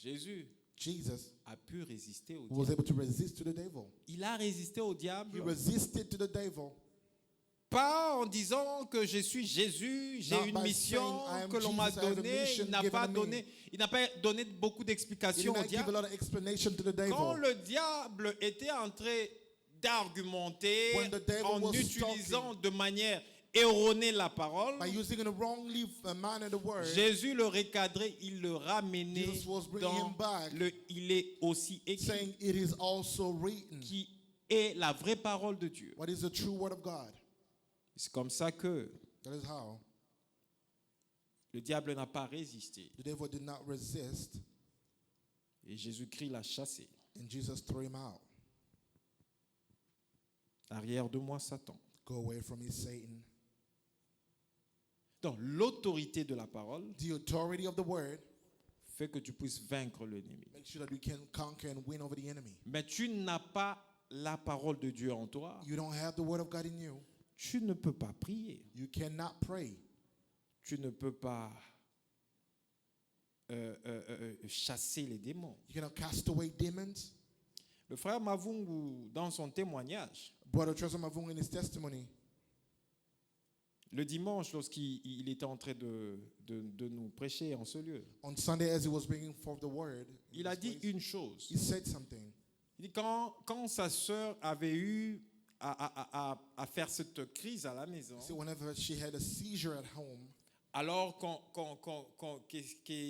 Jésus
Jesus
a pu résister au
was
diable.
able to resist to the devil.
Il a résisté au
He
diable
resisted to the devil,
pas en disant que je suis Jésus, j'ai
Not
une
by
mission
saying, "I am
que l'on m'a
Jesus, I have a
donnée.
mission
Il n'a
given
pas
to me."
donné, il n'a pas donné beaucoup
he
d'explications
did
au
not give a
diable.
lot of explanation to the
Quand
devil.
le diable était en train d'argumenter
When the devil
en
was
utilisant de manière erronée la parole,
By using in a wrongly manner the word,
Jésus le recadrait, il le ramenait
Jesus was bringing
dans
him back,
le il est aussi écrit,
saying it is also written.
qui est la vraie parole de Dieu.
What is the true word of God?
C'est comme ça que
That is how
le diable n'a pas résisté
the devil did not resist,
et Jésus-Christ l'a chassé.
and Jesus threw him out.
Arrière de moi, Satan.
Go away from me, Satan.
Donc l'autorité de la parole
The authority of the word
fait que tu puisses vaincre l'ennemi.
makes sure that we can conquer and win over the enemy.
Mais tu n'as pas la parole de Dieu en toi.
You don't have the word of God in you.
Tu ne peux pas prier.
You cannot pray.
Tu ne peux pas chasser les démons.
You cannot cast away demons.
Le frère Mavungu, dans son témoignage,
Brother Trezor Mavung in his testimony,
le dimanche, lorsqu'il était en train de nous prêcher en ce lieu,
on Sunday as he was bringing forth the word, in
il a
this
dit
place,
une chose.
he said something.
Il dit quand sa sœur avait eu à faire cette crise à la maison,
So whenever she had a seizure at home,
Alors que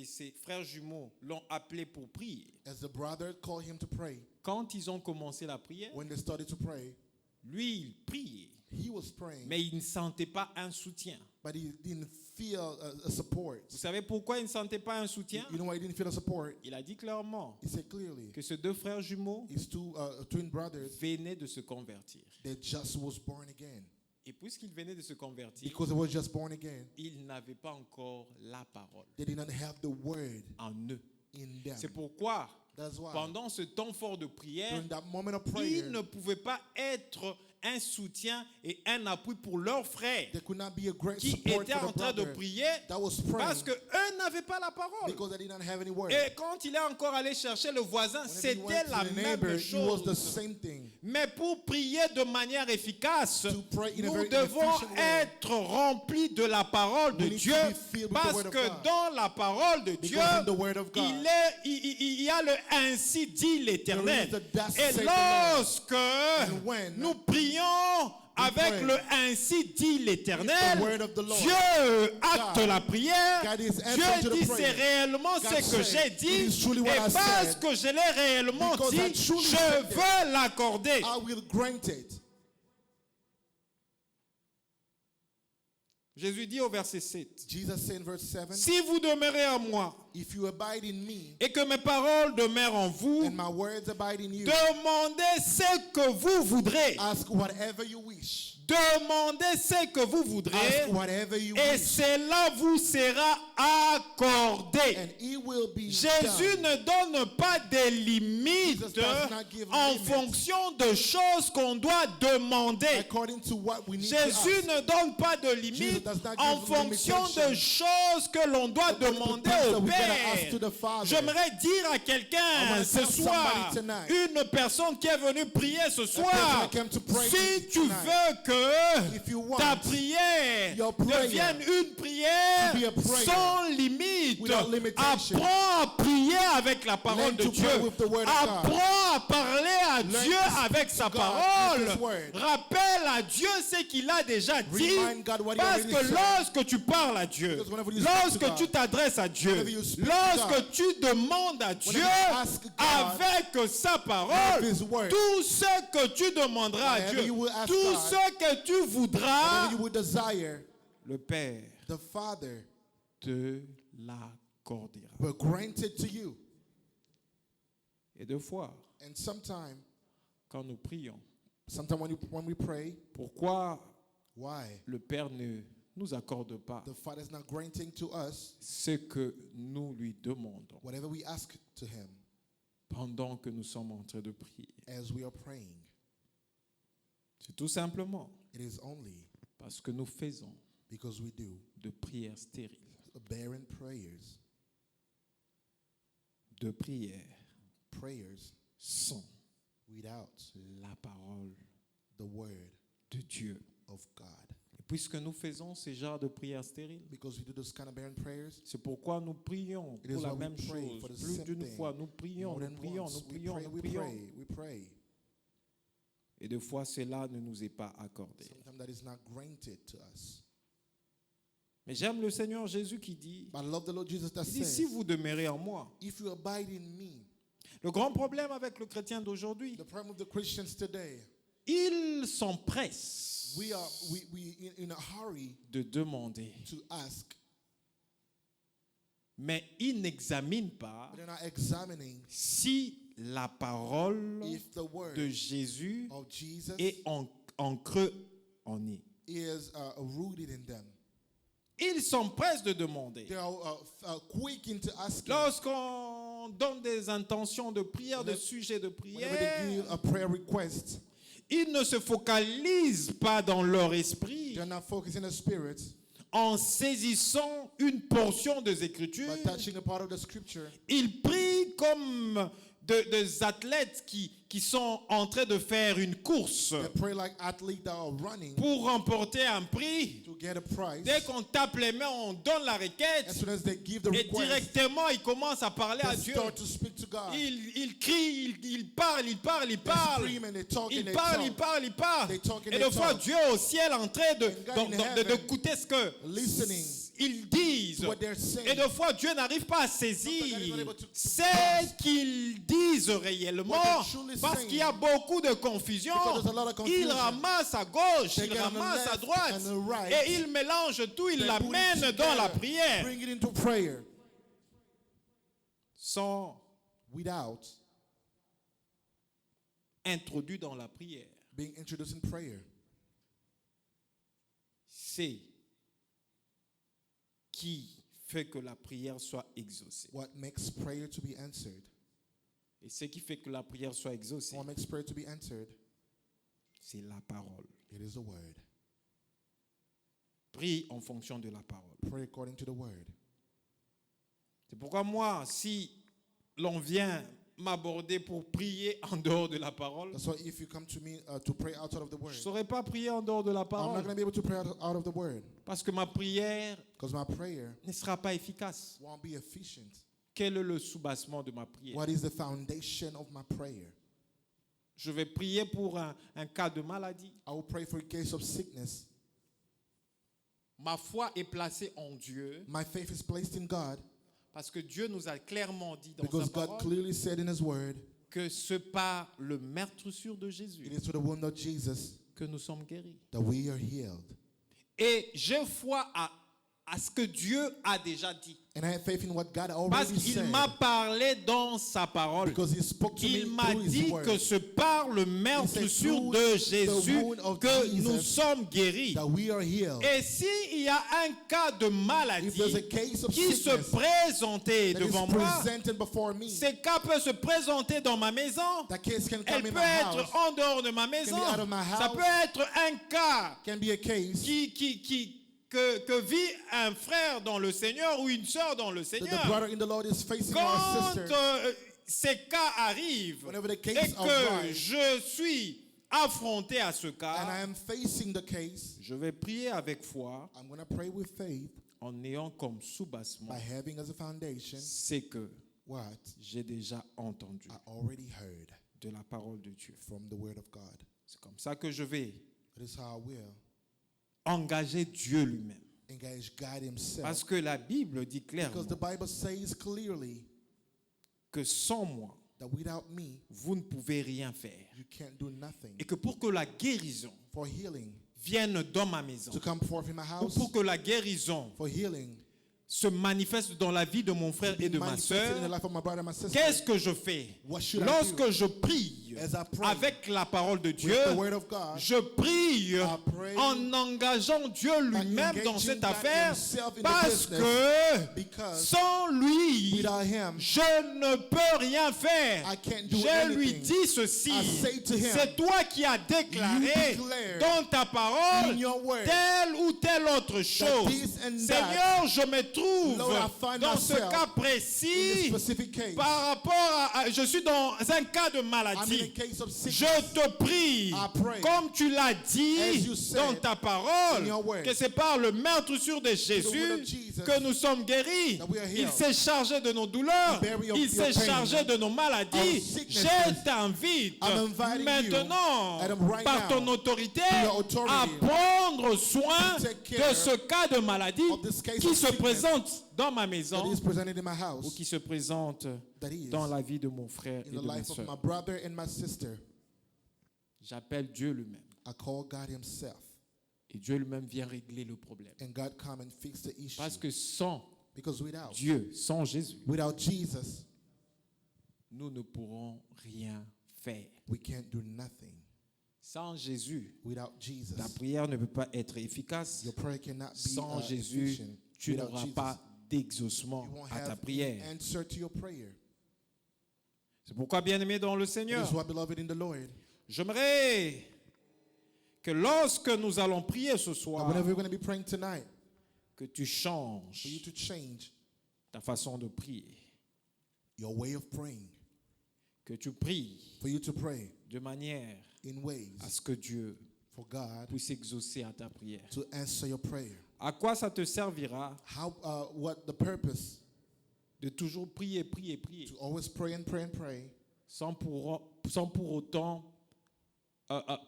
ses frères jumeaux l'ont appelé pour prier,
as the brother called him to pray,
quand ils ont commencé la prière,
when they started to pray,
lui, il priait,
he was praying,
mais il ne sentait pas un soutien.
but he didn't feel a support.
Vous savez pourquoi il ne sentait pas un soutien?
You know why he didn't feel a support?
Il a dit clairement
He said clearly,
que ces deux frères jumeaux
his two twin brothers,
venaient de se convertir.
they just was born again.
Et puisqu'ils venaient de se convertir,
Because they were just born again,
ils n'avaient pas encore la parole
they did not have the word
en eux.
in them.
C'est pourquoi,
That's why
pendant ce temps fort de prière,
during that moment of prayer,
ils ne pouvaient pas être un soutien et un appui pour leurs frères
there could not be a great
qui
support
étaient
for
en
the
train de
brother
prier
that was
parce
praying
qu'eux n'avaient pas la parole.
because they did not have any word.
Et quand il est encore allé chercher le voisin,
Whenever he
c'était
went to
la
the
même
neighbor, it was the
chose.
same thing.
Mais pour prier de manière efficace,
To pray in a
nous
very
devons
efficient way,
être remplis de la parole de
we need
Dieu,
to be filled with the
parce
word of
que
God.
dans la parole de Dieu,
Because in the word of God,
il y a le ainsi dit l'Éternel.
there is the thus
Et
saith the Lord.
lorsque
And when
nous prions avec
pray
le ainsi dit l'Éternel,
with the word of the Lord,
Dieu acte
God,
la prière.
God is answering
Dieu
to the
dit
prayer.
c'est réellement
God
ce que
said,
j'ai dit.
"It is truly what
Et
I
parce
said,
que je l'ai réellement
because I
dit,
truly
je
said it.
veux l'accorder.
I will grant it."
Jésus dit au verset 7,
Jesus said in verse 7,
si vous demeurez en moi
if you abide in me
et que mes paroles demeurent en vous,
and my words abide in you,
demandez ce que vous voudrez.
ask whatever you wish.
Demandez ce que vous voudrez
Ask whatever you
et
wish,
cela vous sera accordé.
and it will be
Jésus
done.
ne donne pas des limites
Jesus does not give
en
limits.
fonction de choses qu'on doit demander.
According to what we need to
Jésus
ask.
ne donne pas de
Jesus
limites
does not
en
give
fonction
limitation.
de choses que l'on doit
According to
demander
things that
au
we gotta ask to
Père.
the Father.
J'aimerais dire à
I
quelqu'un
wanna
ce
tell
soir,
somebody tonight,
une personne qui est venue prier ce
person
soir,
that came to pray
si tu
tonight,
veux que
if you want
ta prière
your prayer
devienne une prière
to be a prayer
sans limite,
without limitation,
apprends à prier avec la parole
learn
de
to
Dieu.
pray with the word of God.
Apprends à parler à
Learn
Dieu
to speak
avec
to
sa
God
parole.
with His word.
Rappelle à Dieu ce qu'il a déjà dit.
Remind God what he
Parce
already
que
said.
lorsque tu parles à Dieu,
Because whenever you speak to
lorsque
God,
tu t'adresses à Dieu,
whenever you speak to
lorsque
God,
tu demandes à Dieu
you ask God
avec sa parole,
with His word,
tout ce que tu demanderas à
whatever
Dieu,
you will ask
tout
God,
ce que tu voudras,
whatever you would desire,
le Père
the Father
te l'accordera.
will grant it to you.
Et deux fois,
And sometime
quand nous prions,
when we pray,
pourquoi
why
le Père ne nous accorde pas
the Father is not granting to us
ce que nous lui demandons
whatever we ask to Him
pendant que nous sommes en train de prier?
as we are praying?
C'est tout simplement
It is only
parce que nous faisons
because we do
de prières stériles,
barren prayers,
de prières
prayers
sans
without
la parole
the word
de Dieu.
of God.
Et puisque nous faisons ce genre de prières stériles,
Because we do those kind of barren prayers,
c'est pourquoi nous prions
it is
pour la
why we
même
pray
chose.
for the
Plus
same
d'une
thing.
fois, nous prions,
more
nous
than
prions,
once.
nous prions, nous
We
prions.
pray, we pray.
Et des fois, cela ne nous est pas accordé.
Sometimes that is not granted to us.
Mais j'aime le Seigneur Jésus qui dit,
But I love the Lord Jesus that
il dit, si
says,
vous demeurez en moi.
if you abide in me,
Le grand problème avec le chrétien d'aujourd'hui,
the problem of the Christians today,
ils s'empressent
we are in a hurry
de demander,
to ask,
mais ils n'examinent pas
but they're not examining
si la parole
if the word
de Jésus
of Jesus
est ancrée en eux.
is rooted in them.
Ils s'empressent de demander.
They are quick into asking.
Lorsqu'on donne des intentions de prière, de sujets de
Whenever they
prière,
give a prayer request,
ils ne se focalisent pas dans leur esprit
they're not focusing the spirit,
en saisissant une portion des Écritures.
but touching a part of the scripture.
Ils prient comme des athlètes qui sont en train de faire une course
They pray like athletes that are running
pour remporter un prix.
to get a prize.
Dès qu'on tape les mains, on donne la
As
requête
soon as they give the
et
request,
directement, ils commencent à parler à
they
Dieu.
start to speak to God.
Ils crient, ils parlent, ils parlent, ils
They
parlent.
scream and they talk and
Ils
they
parlent,
talk.
ils parlent, ils parlent.
They talk and
Et
they
des fois,
talk.
Dieu au ciel en train
And God in heaven,
d'écouter ce que
listening
ils disent.
to what they're saying.
Et des fois, Dieu n'arrive pas à saisir
Sometimes God is not able to
ce qu'ils disent réellement,
what they're truly
parce
saying.
qu'il y a beaucoup de confusion.
Because there's a lot of confusion.
Ils ramassent à gauche,
They
ils
get on the
ramassent à
left
droite,
and the right.
et ils mélangent tout, ils
They put it
l'amènent dans la
together,
prière,
bring it into prayer
sont
without
introduits dans la prière.
being introduced in prayer.
C'est qui fait que la prière soit exaucée.
What makes prayer to be answered?
Et ce qui fait que la prière soit exaucée,
What makes prayer to be answered?
c'est la parole.
It is the word.
Prie en fonction de la parole.
Pray according to the word.
C'est pourquoi moi, si l'on vient m'aborder pour prier en dehors de la parole,
That's why if you come to me to pray outside of the
je
word,
ne saurais pas prier en dehors de la
I'm not
parole.
going to be able to pray out of the word
Parce que ma prière
because my prayer
ne sera pas efficace.
won't be efficient.
Quel est le soubassement de ma prière?
What is the foundation of my prayer?
Je vais prier pour un cas de maladie.
I will pray for a case of sickness.
Ma foi est placée en Dieu
My faith is placed in God
parce que Dieu nous a clairement dit dans
because
sa
God
parole
clearly said in his word,
que c'est par le meurtrissure de Jésus
it is through the wound of Jesus
que nous sommes guéris.
that we are healed.
Et j'ai foi à ce que Dieu a déjà dit.
And I have faith in what God
Parce
already
qu'il
said
m'a parlé dans sa parole.
because he spoke to me
Il m'a
through his
dit
word
que c'est par le meurtrissure
through
de
the
Jésus
wound of
que
Jesus
nous sommes guéris.
that we are healed.
Et s'il y a un cas de
If there's a
maladie
case of
qui se
sickness
présentait
that
devant
is
moi,
presented before me,
ce cas peut se présenter dans ma maison.
that case can
Elle
come in
peut
my
être
house,
en dehors de ma maison.
be out of my
Ça
house.
peut être un cas
can be a case
que vit un frère dans le Seigneur ou une sœur dans le
that the
Seigneur.
brother in the Lord is facing or
Quand
sister.
ces cas arrivent
Whenever the
et
case
que
arise
je suis affronté à ce
and I
cas,
am facing the case,
je vais prier avec foi
I'm going to pray with faith
en ayant comme soubassement
by having as a foundation
c'est que
what
j'ai déjà entendu
I already heard
de la parole de Dieu.
from the word of God.
C'est comme ça que je vais
That is how I will
engager Dieu lui-même.
engage God himself.
Parce que la Bible dit clairement
Because the Bible says clearly
que sans moi,
that without me,
vous ne pouvez rien faire.
you can't do nothing.
Et que pour que la guérison
For healing
vienne dans ma maison,
to come forth in my
ou
house,
pour que la guérison
for healing
se manifeste dans la vie de mon frère et de ma
manifested in the
sœur,
life of my brother and my sister.
qu'est-ce que je fais?
What should I
Lorsque
do?
je prie
As I pray
avec la parole de Dieu,
with the word of God,
je prie
pray
en engageant Dieu lui-même dans
engaging
cette
God
affaire
himself in the
parce
business,
que
because
sans lui,
without him,
je ne peux rien faire.
I can't do
Je lui
anything.
dis ceci,
I say to him,
c'est toi qui as déclaré
declare
dans ta parole
in your word
telle ou telle autre chose.
this and
Seigneur, je me trouve
Lord, I find
dans ce
myself
cas
in
précis
this specific case,
par rapport je suis dans un cas de
I'm in a
maladie.
case of
Je
sickness.
te prie,
I pray,
comme tu l'as
as
dit
you said
dans ta parole,
in your word,
que c'est par le meurtrissure de
word
Jésus
of Jesus
que nous sommes guéris.
that we are
Il
healed.
s'est chargé de nos douleurs,
He bear your
il s'est
pain,
chargé de nos maladies.
our sicknesses.
Je t'invite
I'm inviting
maintenant,
you, and right
par
now,
ton autorité,
your authority,
à prendre soin
to take care
de ce cas de maladie
of this case
qui
of
se
sickness
présente dans ma
that
maison
is presented in my
ou
house,
qui se présente
that is
dans la vie de mon frère
in
et
the
de ma
life of
soeur.
my brother and my sister.
J'appelle Dieu lui-même.
I call God himself,
Et Dieu lui-même vient régler le problème.
and God come and fix the issue.
Parce que sans
Because without
Dieu, sans Jésus,
Jesus,
nous ne pourrons rien faire.
we can't do nothing.
Sans Jésus,
Without Jesus,
la prière ne peut pas être efficace.
your prayer cannot be
Sans Jésus,
efficient.
tu
Without
n'auras
Jesus,
pas d'exaucement
you won't
à ta
have
prière.
an answer to your prayer.
C'est pourquoi, bien-aimé dans le
This
Seigneur,
is why, beloved in the Lord,
j'aimerais que lorsque nous allons prier ce
that
soir,
whenever we're going to be praying tonight,
que tu
for you
changes
to change
ta façon de prier.
your way of praying,
Que tu pries
for you to pray
de manière
in ways
à ce que Dieu
for God
puisse exaucer à ta prière.
to answer your prayer.
À quoi ça te servira
What the purpose
de toujours prier, prier, prier,
to always pray and pray and pray
sans pour autant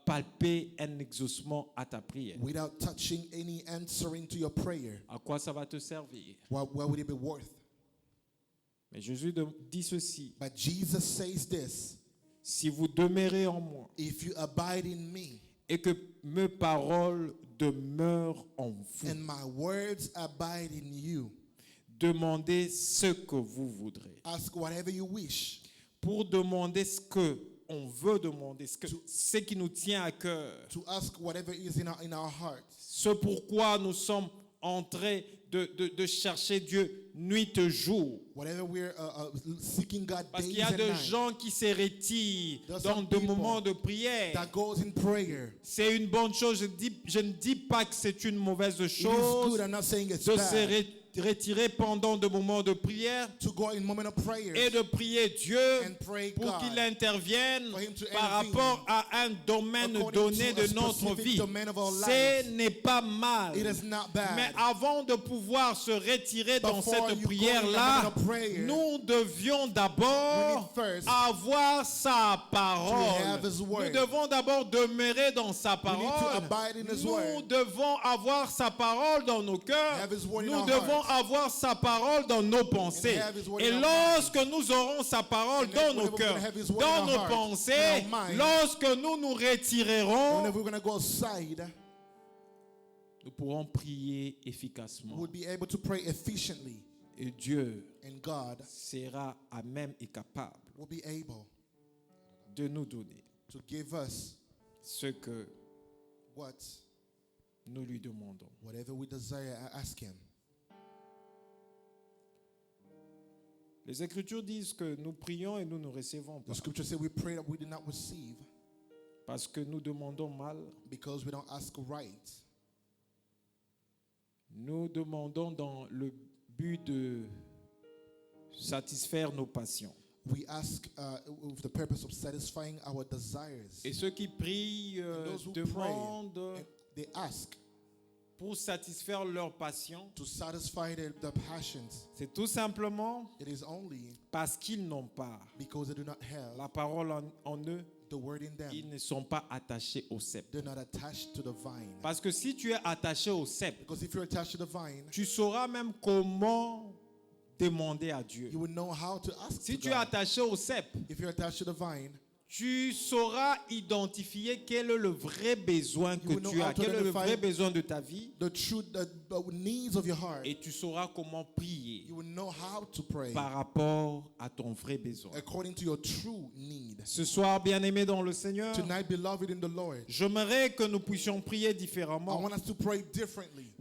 palper un exaucement à ta prière.
without touching any answering to your prayer,
À quoi ça va te servir?
what would it be worth?
Mais Jésus dit ceci:
But Jesus says this:
si vous demeurez en moi
if you abide in me
et que mes paroles demeurent en vous,
and my words abide in you,
demandez ce que vous voudrez.
ask whatever you wish.
Pour demander ce que on veut demander, ce qui nous tient à cœur,
To ask whatever is in our hearts.
ce pourquoi nous sommes en train de chercher Dieu nuit et jour.
Whatever we're seeking God
Parce
days
qu'il y a
and
des
nights.
gens qui se retirent
There are
dans
some
des
people
moments de prière.
That goes in prayer.
C'est une bonne chose. Je ne dis pas que c'est une mauvaise
It is
chose
good. I'm not saying it's
de se
bad
retirer pendant des moments de prière
to go in moment of prayer
et de prier Dieu
and pray
pour
God
qu'il intervienne
for him to
par
intervene
rapport à un domaine
according
donné
to a
de notre
specific
vie.
domain of our
Ce
lives.
n'est pas mal.
It is not bad.
Mais avant de pouvoir se retirer dans
Before
cette
you go
prière-là,
in the prayer,
nous devions
we
d'abord
need first
avoir sa parole.
have his word.
Nous devons d'abord demeurer dans sa
We need to
parole.
abide in his
Nous
word.
devons avoir sa parole dans nos cœurs.
Have his word in
Nous
our
devons
hearts.
avoir sa parole dans nos pensées.
have his word
Et
in our
lorsque nous aurons sa parole
And
dans
then
nos
whenever we're
cœurs,
gonna have his word
dans
in our
nos
hearts,
pensées,
in our mind,
lorsque nous nous retirerons,
whenever we're going to go outside,
nous pourrons prier efficacement.
we'll be able to pray efficiently.
Et Dieu
And God
sera à même et capable
will be able
de nous donner
to give us
ce que
what,
nous lui demandons.
whatever we desire, ask him.
Les Écritures disent que nous prions et nous ne recevons pas
The scripture says we pray that we did not receive
parce que nous demandons mal.
because we don't ask right.
Nous demandons dans le but de satisfaire nos passions.
We ask with the purpose of satisfying our desires.
Et ceux qui prient
And those who
demandent
And they ask
pour satisfaire leurs passions.
to satisfy their passions.
C'est tout simplement
It is only
parce qu'ils n'ont pas
because they do not have
la parole en eux.
the word in them.
Ils ne sont pas attachés au sceptre.
They're not attached to the vine.
Parce que si tu es attaché au sceptre,
Because if you're attached to the vine,
tu sauras même comment demander à Dieu.
you will know how to ask
Si
to
tu es
God.
attaché au sceptre,
If you're attached to the vine,
tu sauras identifier quel est le vrai besoin que
will know
tu
how
as,
to
quel est le
identify
vrai besoin de ta vie,
the truth, the needs of your heart.
et tu sauras comment prier
You will know how to pray
par rapport à ton vrai besoin.
according to your true need.
Ce soir, bien-aimés dans le Seigneur,
Tonight, beloved in the Lord,
j'aimerais que nous puissions prier
I
différemment.
want us to pray differently.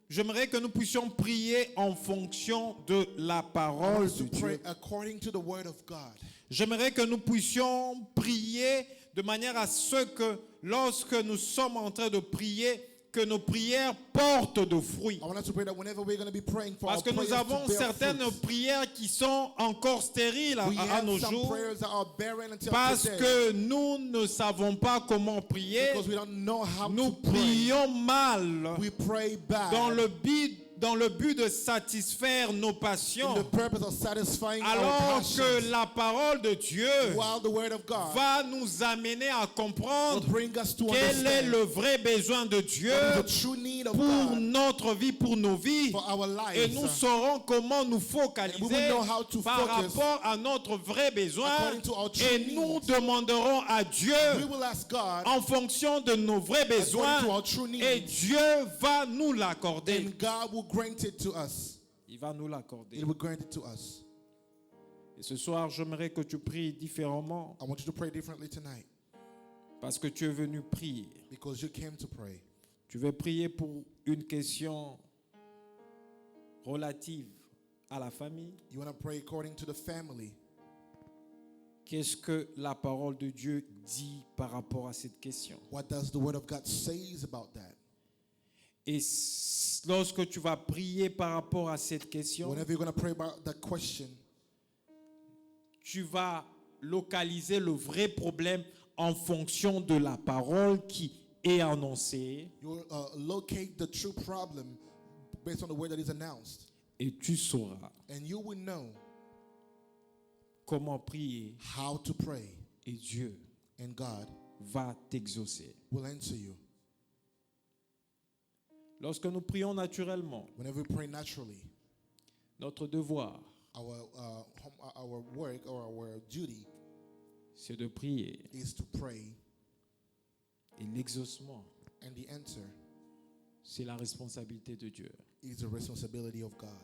J'aimerais que nous puissions prier en fonction de la
I want
parole
us
de
to pray
Dieu.
according to the word of God.
J'aimerais que nous puissions prier de manière à ce que lorsque nous sommes en train de prier, que nos prières portent de fruits.
I want us to pray that whenever we're going to be praying for
Parce
our
que nous
prayers
avons
to bear
certaines
fruit.
prières qui sont encore stériles
We
à
have
nos
some
jours
prayers that are barren until
parce
today
que nous ne savons pas comment prier.
because we don't know how
Nous
to pray.
prions mal
We pray bad
dans le but de satisfaire nos
in
passions,
the purpose of satisfying our
alors
passions,
que la parole de Dieu
while the word of God
va nous amener à
will
comprendre
bring us to
quel est
understand
le vrai besoin de Dieu
what is the true need of
pour
God
notre vie, pour nos vies.
for our
Et
lives.
nous saurons comment nous
And we
focaliser
will know how to
par
focus
rapport à notre vrai besoin.
according to our true
Et nous
needs.
demanderons à Dieu
We will ask God
en fonction de nos vrais besoins.
according to our true
Et
needs,
Dieu va nous l'accorder.
and God will grant it to us.
Il va nous l'accorder.
It will grant it to us.
Et ce soir, j'aimerais que tu pries différemment
I want you to pray differently tonight
parce que tu es venu prier.
because you came to pray.
Tu veux prier pour une question relative à la famille.
You want to pray according to the family.
Qu'est-ce que la parole de Dieu dit par rapport à cette question?
What does the word of God says about that?
Et lorsque tu vas prier par rapport à cette question,
Whenever you're going to pray about that question,
tu vas localiser le vrai problème en fonction de la parole qui est annoncée
you will locate the true problem based on the word that is announced.
et tu sauras
And you will know
comment prier
how to pray.
et Dieu
And God
va t'exaucer.
will answer you.
Lorsque nous prions naturellement,
Whenever we pray naturally,
notre devoir,
our work or our duty
c'est de prier.
is to pray,
Et l'exaucement,
and the answer
c'est la responsabilité de Dieu.
is the responsibility of God.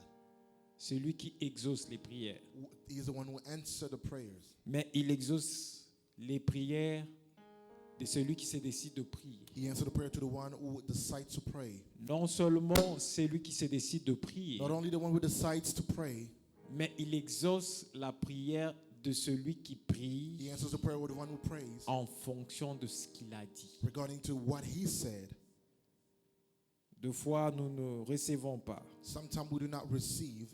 C'est lui qui exauce les prières.
He is the one who answers the prayers.
Mais il exauce les prières de celui qui se décide de prier.
He answers the prayer to the one who decides to pray.
Non seulement celui qui se décide de prier,
Not only the one who decides to pray,
mais il exauce la prière de celui qui prie
he answers the prayer of the one who prays
en fonction de ce qu'il a dit.
regarding to what he said.
Deux fois, nous ne recevons pas
Sometimes we do not receive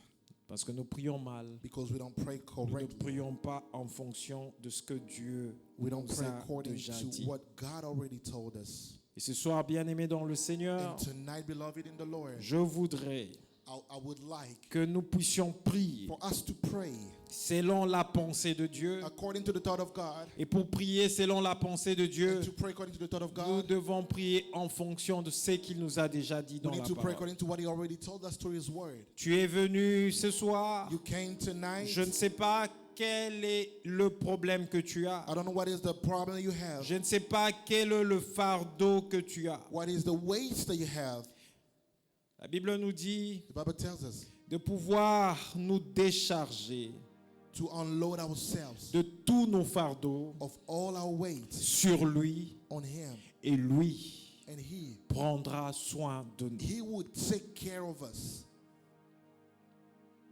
parce que nous prions mal.
because we don't pray
Nous ne
correctly.
prions pas en fonction de ce que Dieu
We don't
nous
pray
a
according
déjà
to
dit.
what God already told us.
Et ce soir, bien-aimés dans le Seigneur,
And tonight, beloved in the Lord,
je voudrais
I would like
que nous puissions prier
for us to pray
selon la pensée de Dieu.
according to the thought of God.
Et pour prier selon la pensée de Dieu,
And to pray according to the thought of
nous
God,
devons prier en fonction de ce qu'il nous a déjà dit
we
dans
need
la
to pray
parole.
according to what He already told us through His Word.
Tu es venu ce soir,
You came tonight.
je ne sais pas quel est le problème que tu as.
I don't know what is the problem you have.
Je ne sais pas quel est le fardeau que tu as.
What is the weight that you have?
La Bible nous dit
The Bible tells us
de pouvoir nous décharger
to unload ourselves
de tous nos fardeaux
of all our weight
sur lui
on Him,
et lui
and He
prendra soin de nous.
He would take care of us.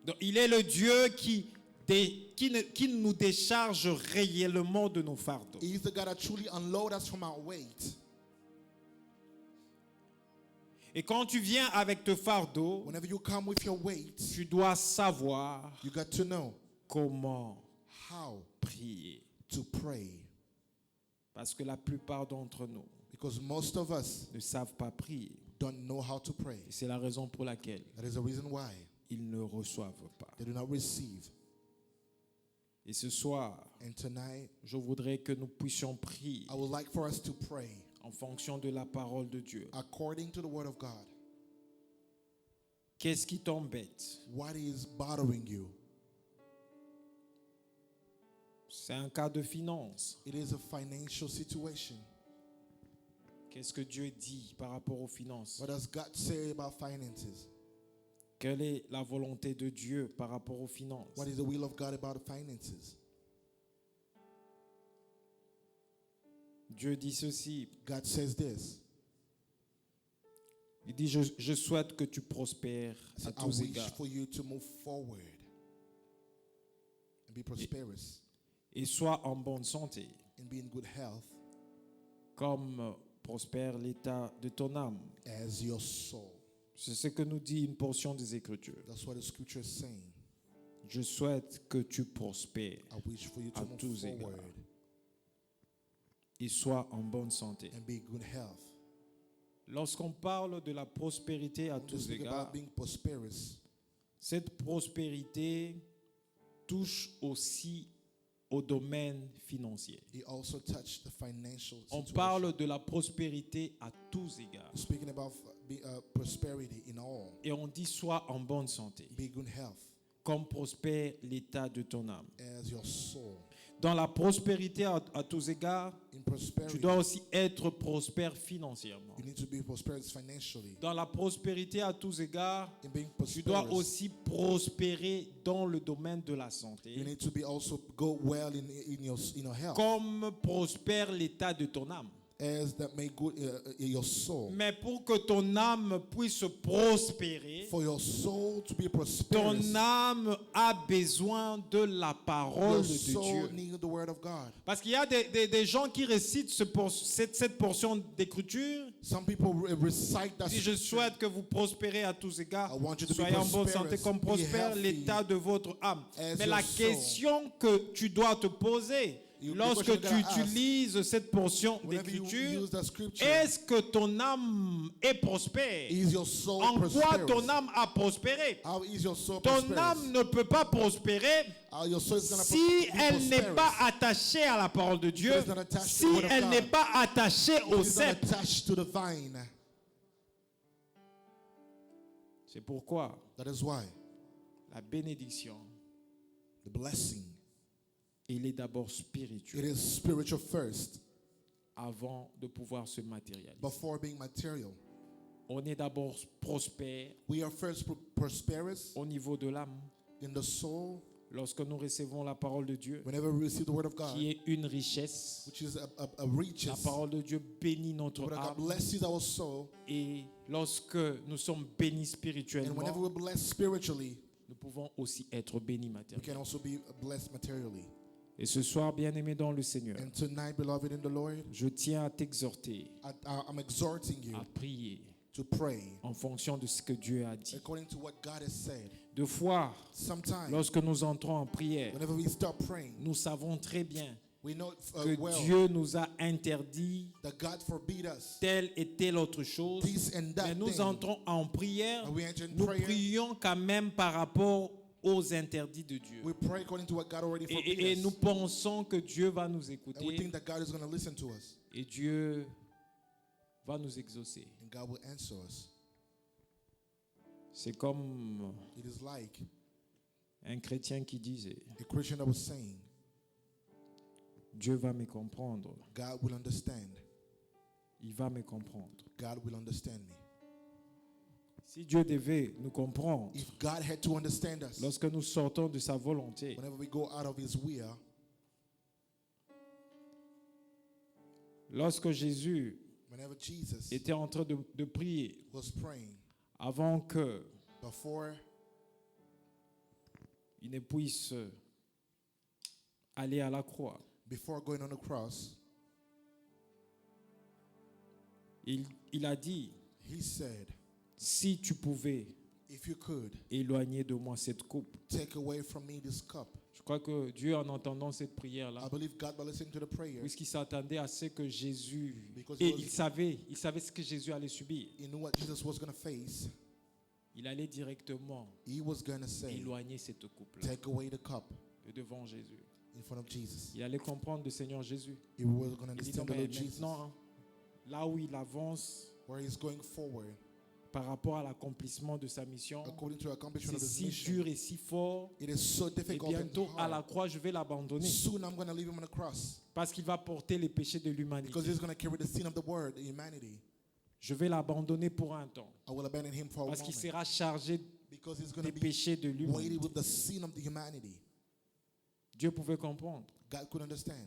Donc, il est le Dieu qui nous décharge réellement de nos fardeaux.
He is the God that truly unload us from our weight.
Et quand tu viens avec tes fardeaux,
Whenever you come with your weight,
tu dois savoir
you got to know
comment
how
prier.
to pray.
Parce que la plupart d'entre nous
Because most of us
ne savent pas prier.
don't know how to pray.
Et c'est la raison pour laquelle
That is the reason why
ils ne reçoivent pas.
they do not receive.
Et ce soir,
And tonight,
je voudrais que nous puissions prier
I would like for us to pray
en fonction de la parole de Dieu.
according to the Word of God.
Qu'est-ce qui t'embête?
What is bothering you?
C'est un cas de finance.
It is a financial situation.
Qu'est-ce que Dieu dit par rapport aux finances?
What does God say about finances?
Quelle est la volonté de Dieu par rapport aux finances?
What is the will of God about finances?
Dieu dit ceci.
God says this.
Il dit, je souhaite que tu prospères à
I
tous
wish
égards
for you to move forward and be prosperous
et sois en bonne santé,
and be in good health
comme prospère l'état de ton âme.
as your soul.
C'est ce que nous dit une portion des Écritures.
That's what the scripture is saying.
Je souhaite que tu prospères
I wish for you to
à
move
tous égards
forward
et sois en bonne santé.
and be in good health.
Lorsqu'on parle de la prospérité à
When we
tous
speak
égards,
about being prosperous,
cette prospérité touche aussi au domaine financier.
he also touched the financial
On
situation.
parle de la prospérité à tous égards.
Speaking about prosperity in all,
Et on dit sois en bonne santé,
be in good health
comme prospère l'état de ton âme.
as your soul.
Dans la prospérité à tous égards,
In
tu
prosperity,
dois aussi être prospère financièrement.
you need to be prosperous financially.
Dans la prospérité à tous égards,
In being
tu dois
prosperous,
aussi prospérer dans le domaine de la
you
santé,
need to be also go well in your health,
comme prospère l'état de ton âme.
as that may go your soul.
Mais pour que ton âme puisse prospérer,
For your soul to be
ton
prosperous,
âme a besoin de la parole
your
de
soul
Dieu.
needs the word of God.
Parce qu'il y a des gens qui récitent cette portion d'écriture.
Some people recite that
Si je
scripture.
souhaite que vous prospérez à tous égards,
I want you to be
soyez en bonne
prosperous,
santé comme
be
prospère
healthy
l'état de votre âme.
as
Mais
your
la
soul.
question que tu dois te poser, lorsque
question you
tu
gotta ask,
utilises cette portion
whenever you
d'écriture,
use that scripture,
est-ce que ton âme est prospère?
is your soul
En quoi
prosperous?
ton âme a prospéré?
How is your soul
Ton
prosperous?
âme ne peut pas prospérer
How your soul is gonna
si
be
elle n'est
prosperous
pas attachée à la parole de Dieu,
If it's not attached to
si
the word of
elle
God.
n'est pas attachée au
It is not
cep.
attached to the vine.
C'est pourquoi
That is why
la bénédiction,
the blessing,
elle est d'abord
it
spirituelle
is spiritual first
avant de pouvoir se matérialiser.
before being material.
On est d'abord prospère
We are first prosperous
au niveau de l'âme
in the soul
lorsque nous recevons la parole de Dieu,
whenever we receive the word of God,
qui est une richesse.
which is a
La
riches.
parole de Dieu bénit
The
notre
word of God
âme.
blesses our soul,
Et lorsque nous sommes bénis
and
spirituellement,
whenever we're blessed spiritually,
nous pouvons aussi être bénis
we
matériellement.
can also be blessed materially.
Et ce soir, bien-aimé dans le Seigneur,
And tonight, beloved in the Lord,
je tiens à t'exhorter
I'm exhorting you
à prier
to pray
en fonction de ce que Dieu a dit.
according to what God has said.
Deux fois,
Sometimes,
lorsque nous entrons en prière,
whenever we start praying,
nous savons très bien
we know
que
well
Dieu nous a interdit
that God forbid us
telle et telle autre chose.
this and
Mais
that
nous
thing.
entrons en prière,
And we enter in
nous
prayer.
prions quand même par rapport aux interdits de Dieu.
We pray according to what God already forbid
Et nous
us.
pensons que Dieu va nous
And we
écouter
think that God is going to listen to us.
et Dieu va nous exaucer.
And God will answer us.
C'est comme
It is like
un chrétien qui disait,
a Christian that was saying,
Dieu va me comprendre,
God will understand.
il va me comprendre.
God will understand me.
Si Dieu devait nous comprendre,
If God had to understand us,
lorsque nous sortons de sa volonté,
whenever we go out of his will,
lorsque Jésus
whenever Jesus
était en train de prier
was praying,
avant que
before
il ne puisse aller à la croix,
before going on the cross,
il a dit,
he said,
si tu pouvais
if you could,
éloigner de moi cette coupe.
take away from me this cup.
Je crois que Dieu, en entendant cette
I
prière-là,
believe God will listen to the prayer.
puisqu'il s'attendait à ce que Jésus,
Because
et
he was-
il savait ce que Jésus allait subir,
He knew what Jesus was going to face.
il allait directement
He was going to say,
éloigner cette coupe-là
take away the cup
de devant Jésus.
in front of Jesus.
Il allait comprendre le Seigneur Jésus.
He was going to
Il dit, non,
understand the
mais
Lord Jesus.
maintenant, hein, là où il avance
Where he's going forward,
par rapport à l'accomplissement de sa mission,
according to the accomplishment
c'est
of his
si
mission,
dur et si fort,
it is so
et
difficult and
bientôt à la
hard.
croix, je vais l'abandonner
Soon I'm going to leave him on the cross
parce qu'il va porter les péchés de l'humanité.
because he's going to carry the sin of the world, the humanity.
Je vais l'abandonner pour un temps
I will abandon him for a
parce qu'il
moment
sera chargé
because he's going
des
to be
péchés de
weighted
l'humanité.
with the sin of the humanity.
Dieu pouvait comprendre
God could understand.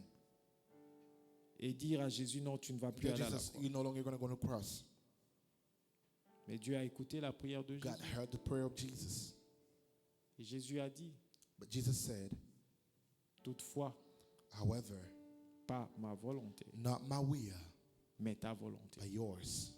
et dire à Jésus, non, tu ne vas plus
That
aller à la
Jesus,
croix.
you're no longer going to go on the cross.
Mais Dieu a écouté la prière de
God
Jésus.
heard the prayer of Jesus.
Et Jésus a dit,
But Jesus said,
toutefois,
however,
pas ma volonté,
not my will,
mais ta volonté.
but yours.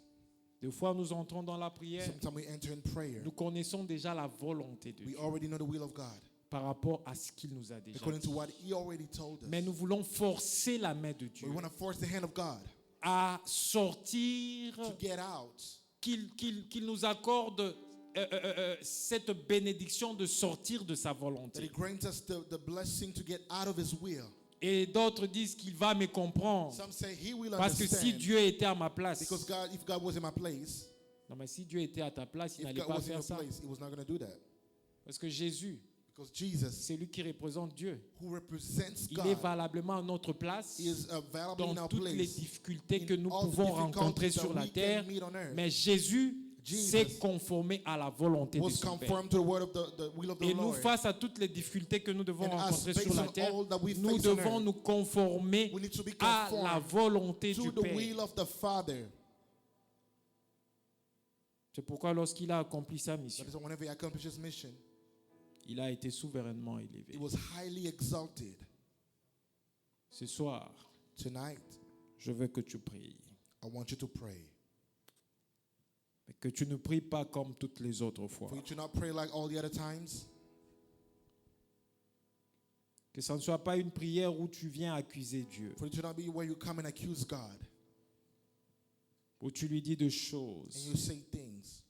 Des fois, nous entrons dans la prière,
Sometimes we enter in prayer.
nous connaissons déjà la volonté de
We
Dieu
already know the will of God
par rapport à ce qu'il nous a déjà
according to
dit.
what he already told us.
Mais nous voulons forcer la main de
But
Dieu
we want to force the hand of God
à sortir,
to get out,
qu'il nous accorde cette bénédiction de sortir de sa
that
volonté.
he grants us the blessing to get out of his will.
Et d'autres disent qu'il va me comprendre.
Some say he will
Parce que si
understand.
Dieu était à ma place,
Because God, if God was in my place,
non mais si Dieu était à ta place, il
if
n'allait
God
pas
was in
faire
your
ça.
place, he was not going to do that.
Parce que Jésus,
Because Jesus,
c'est lui qui représente Dieu.
who represents
Il est
God,
valablement à notre place
is available
dans
in our
toutes les
place.
difficultés
in
que nous
all the
pouvons rencontrer
difficulties
sur
that
la
we can
terre.
meet on earth.
Mais Jésus
Jesus
s'est conformé à la volonté de
was
son Père.
conformed to the word of the will of the
Et nous,
Lord.
face à toutes les difficultés que nous devons
And as
rencontrer
based
sur la
on
terre,
all that we
nous
face on
devons
earth,
nous conformer
we need to be
à la
conformed
volonté
to
du
the
Père.
will of the Father.
C'est pourquoi lorsqu'il a accompli sa mission,
That is why whenever he accomplished his mission,
il a été souverainement
he
élevé.
was highly exalted.
Ce soir,
Tonight,
je veux que tu pries.
I want you to pray.
Mais que tu ne pries pas comme toutes les autres fois.
For you to not pray like all the other times.
Que ça ne soit pas une prière où tu viens accuser Dieu,
For it to not be where you come and accuse God
où tu lui dis des
and
choses.
you say things.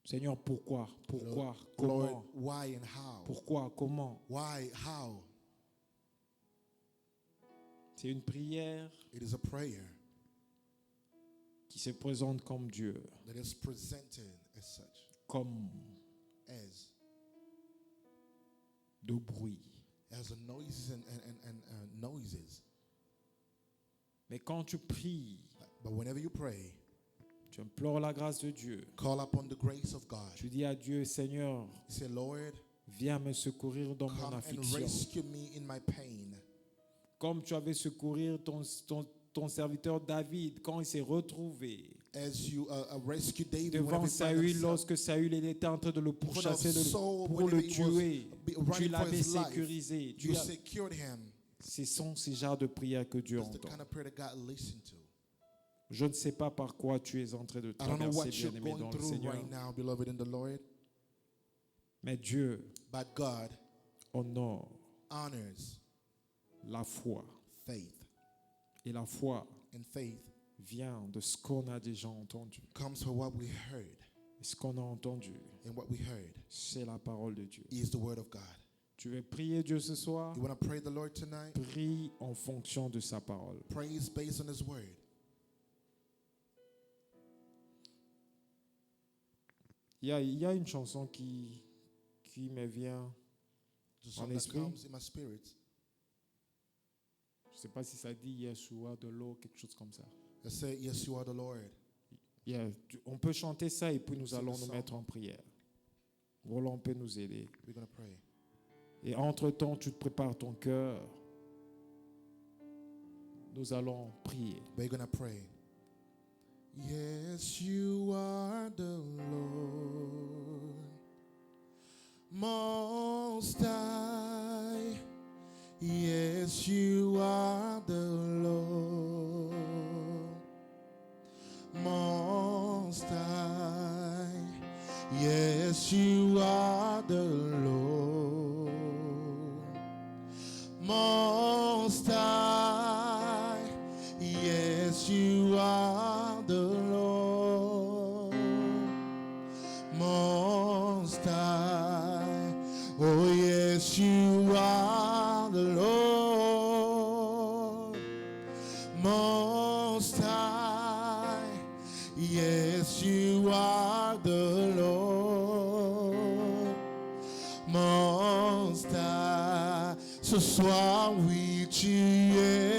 Seigneur, pourquoi? Pourquoi?
Lord,
Comment?
why and how?
Pourquoi? Comment?
Why? How?
C'est une prière
It is a prayer
qui se présente comme Dieu,
that is presented as such,
comme
as
de bruit.
a noises and noises.
Mais quand tu pries,
But whenever you pray,
tu implores la grâce de Dieu.
call upon the grace of God.
Tu dis à Dieu, Seigneur,
You say, Lord,
viens me secourir dans mon
come and
affliction.
rescue me in my pain.
Comme tu avais secouru ton serviteur David quand il s'est retrouvé
As you rescue David
devant
whenever he found
Saül,
himself
lorsque Saül il était en train de le pourchasser
Saul,
pour
whenever
le
he
tuer.
was running
Tu
for
l'avais
his life,
sécurisé.
you secured him.
Ce sont ces genres de prières que Dieu
That's the
entend.
kind of prayer that God listens to.
Je ne sais pas par quoi tu es en train de
I don't know
traverser,
what you're
bien-aimé
going
dans le
through
Seigneur.
right now, beloved in the Lord,
Mais Dieu
but God
honore
honors
la foi.
faith.
Et la foi
And faith
vient de ce qu'on a déjà entendu.
comes from what we heard.
Et ce qu'on a entendu,
And what we heard
c'est la parole de Dieu.
is the word of God.
Tu veux prier Dieu ce soir?
You want to pray the Lord tonight?
Prie en fonction de sa parole.
Praise based on his word.
Il y a une chanson qui me vient,
The song
En
that
esprit.
comes in my spirit.
je ne sais pas si ça dit Yeshua de l'eau, quelque chose comme ça.
I say, yes, you are the Lord.
On peut chanter ça et puis nous
Sing
allons
the
nous
song.
mettre en prière. Roland peut nous aider.
We're going to pray.
Et entre-temps, tu te prépares ton cœur. Nous allons prier.
We're going to pray. Yes, you are the Lord, Most High. Yes, you are the Lord, Most High. Yes, you are the Lord, Most High. Yes, you are the Lord, Most High. Oh, yes, you are the Lord, Most High. Yes, you are the Lord, Most High. Ce soir, oui, tu es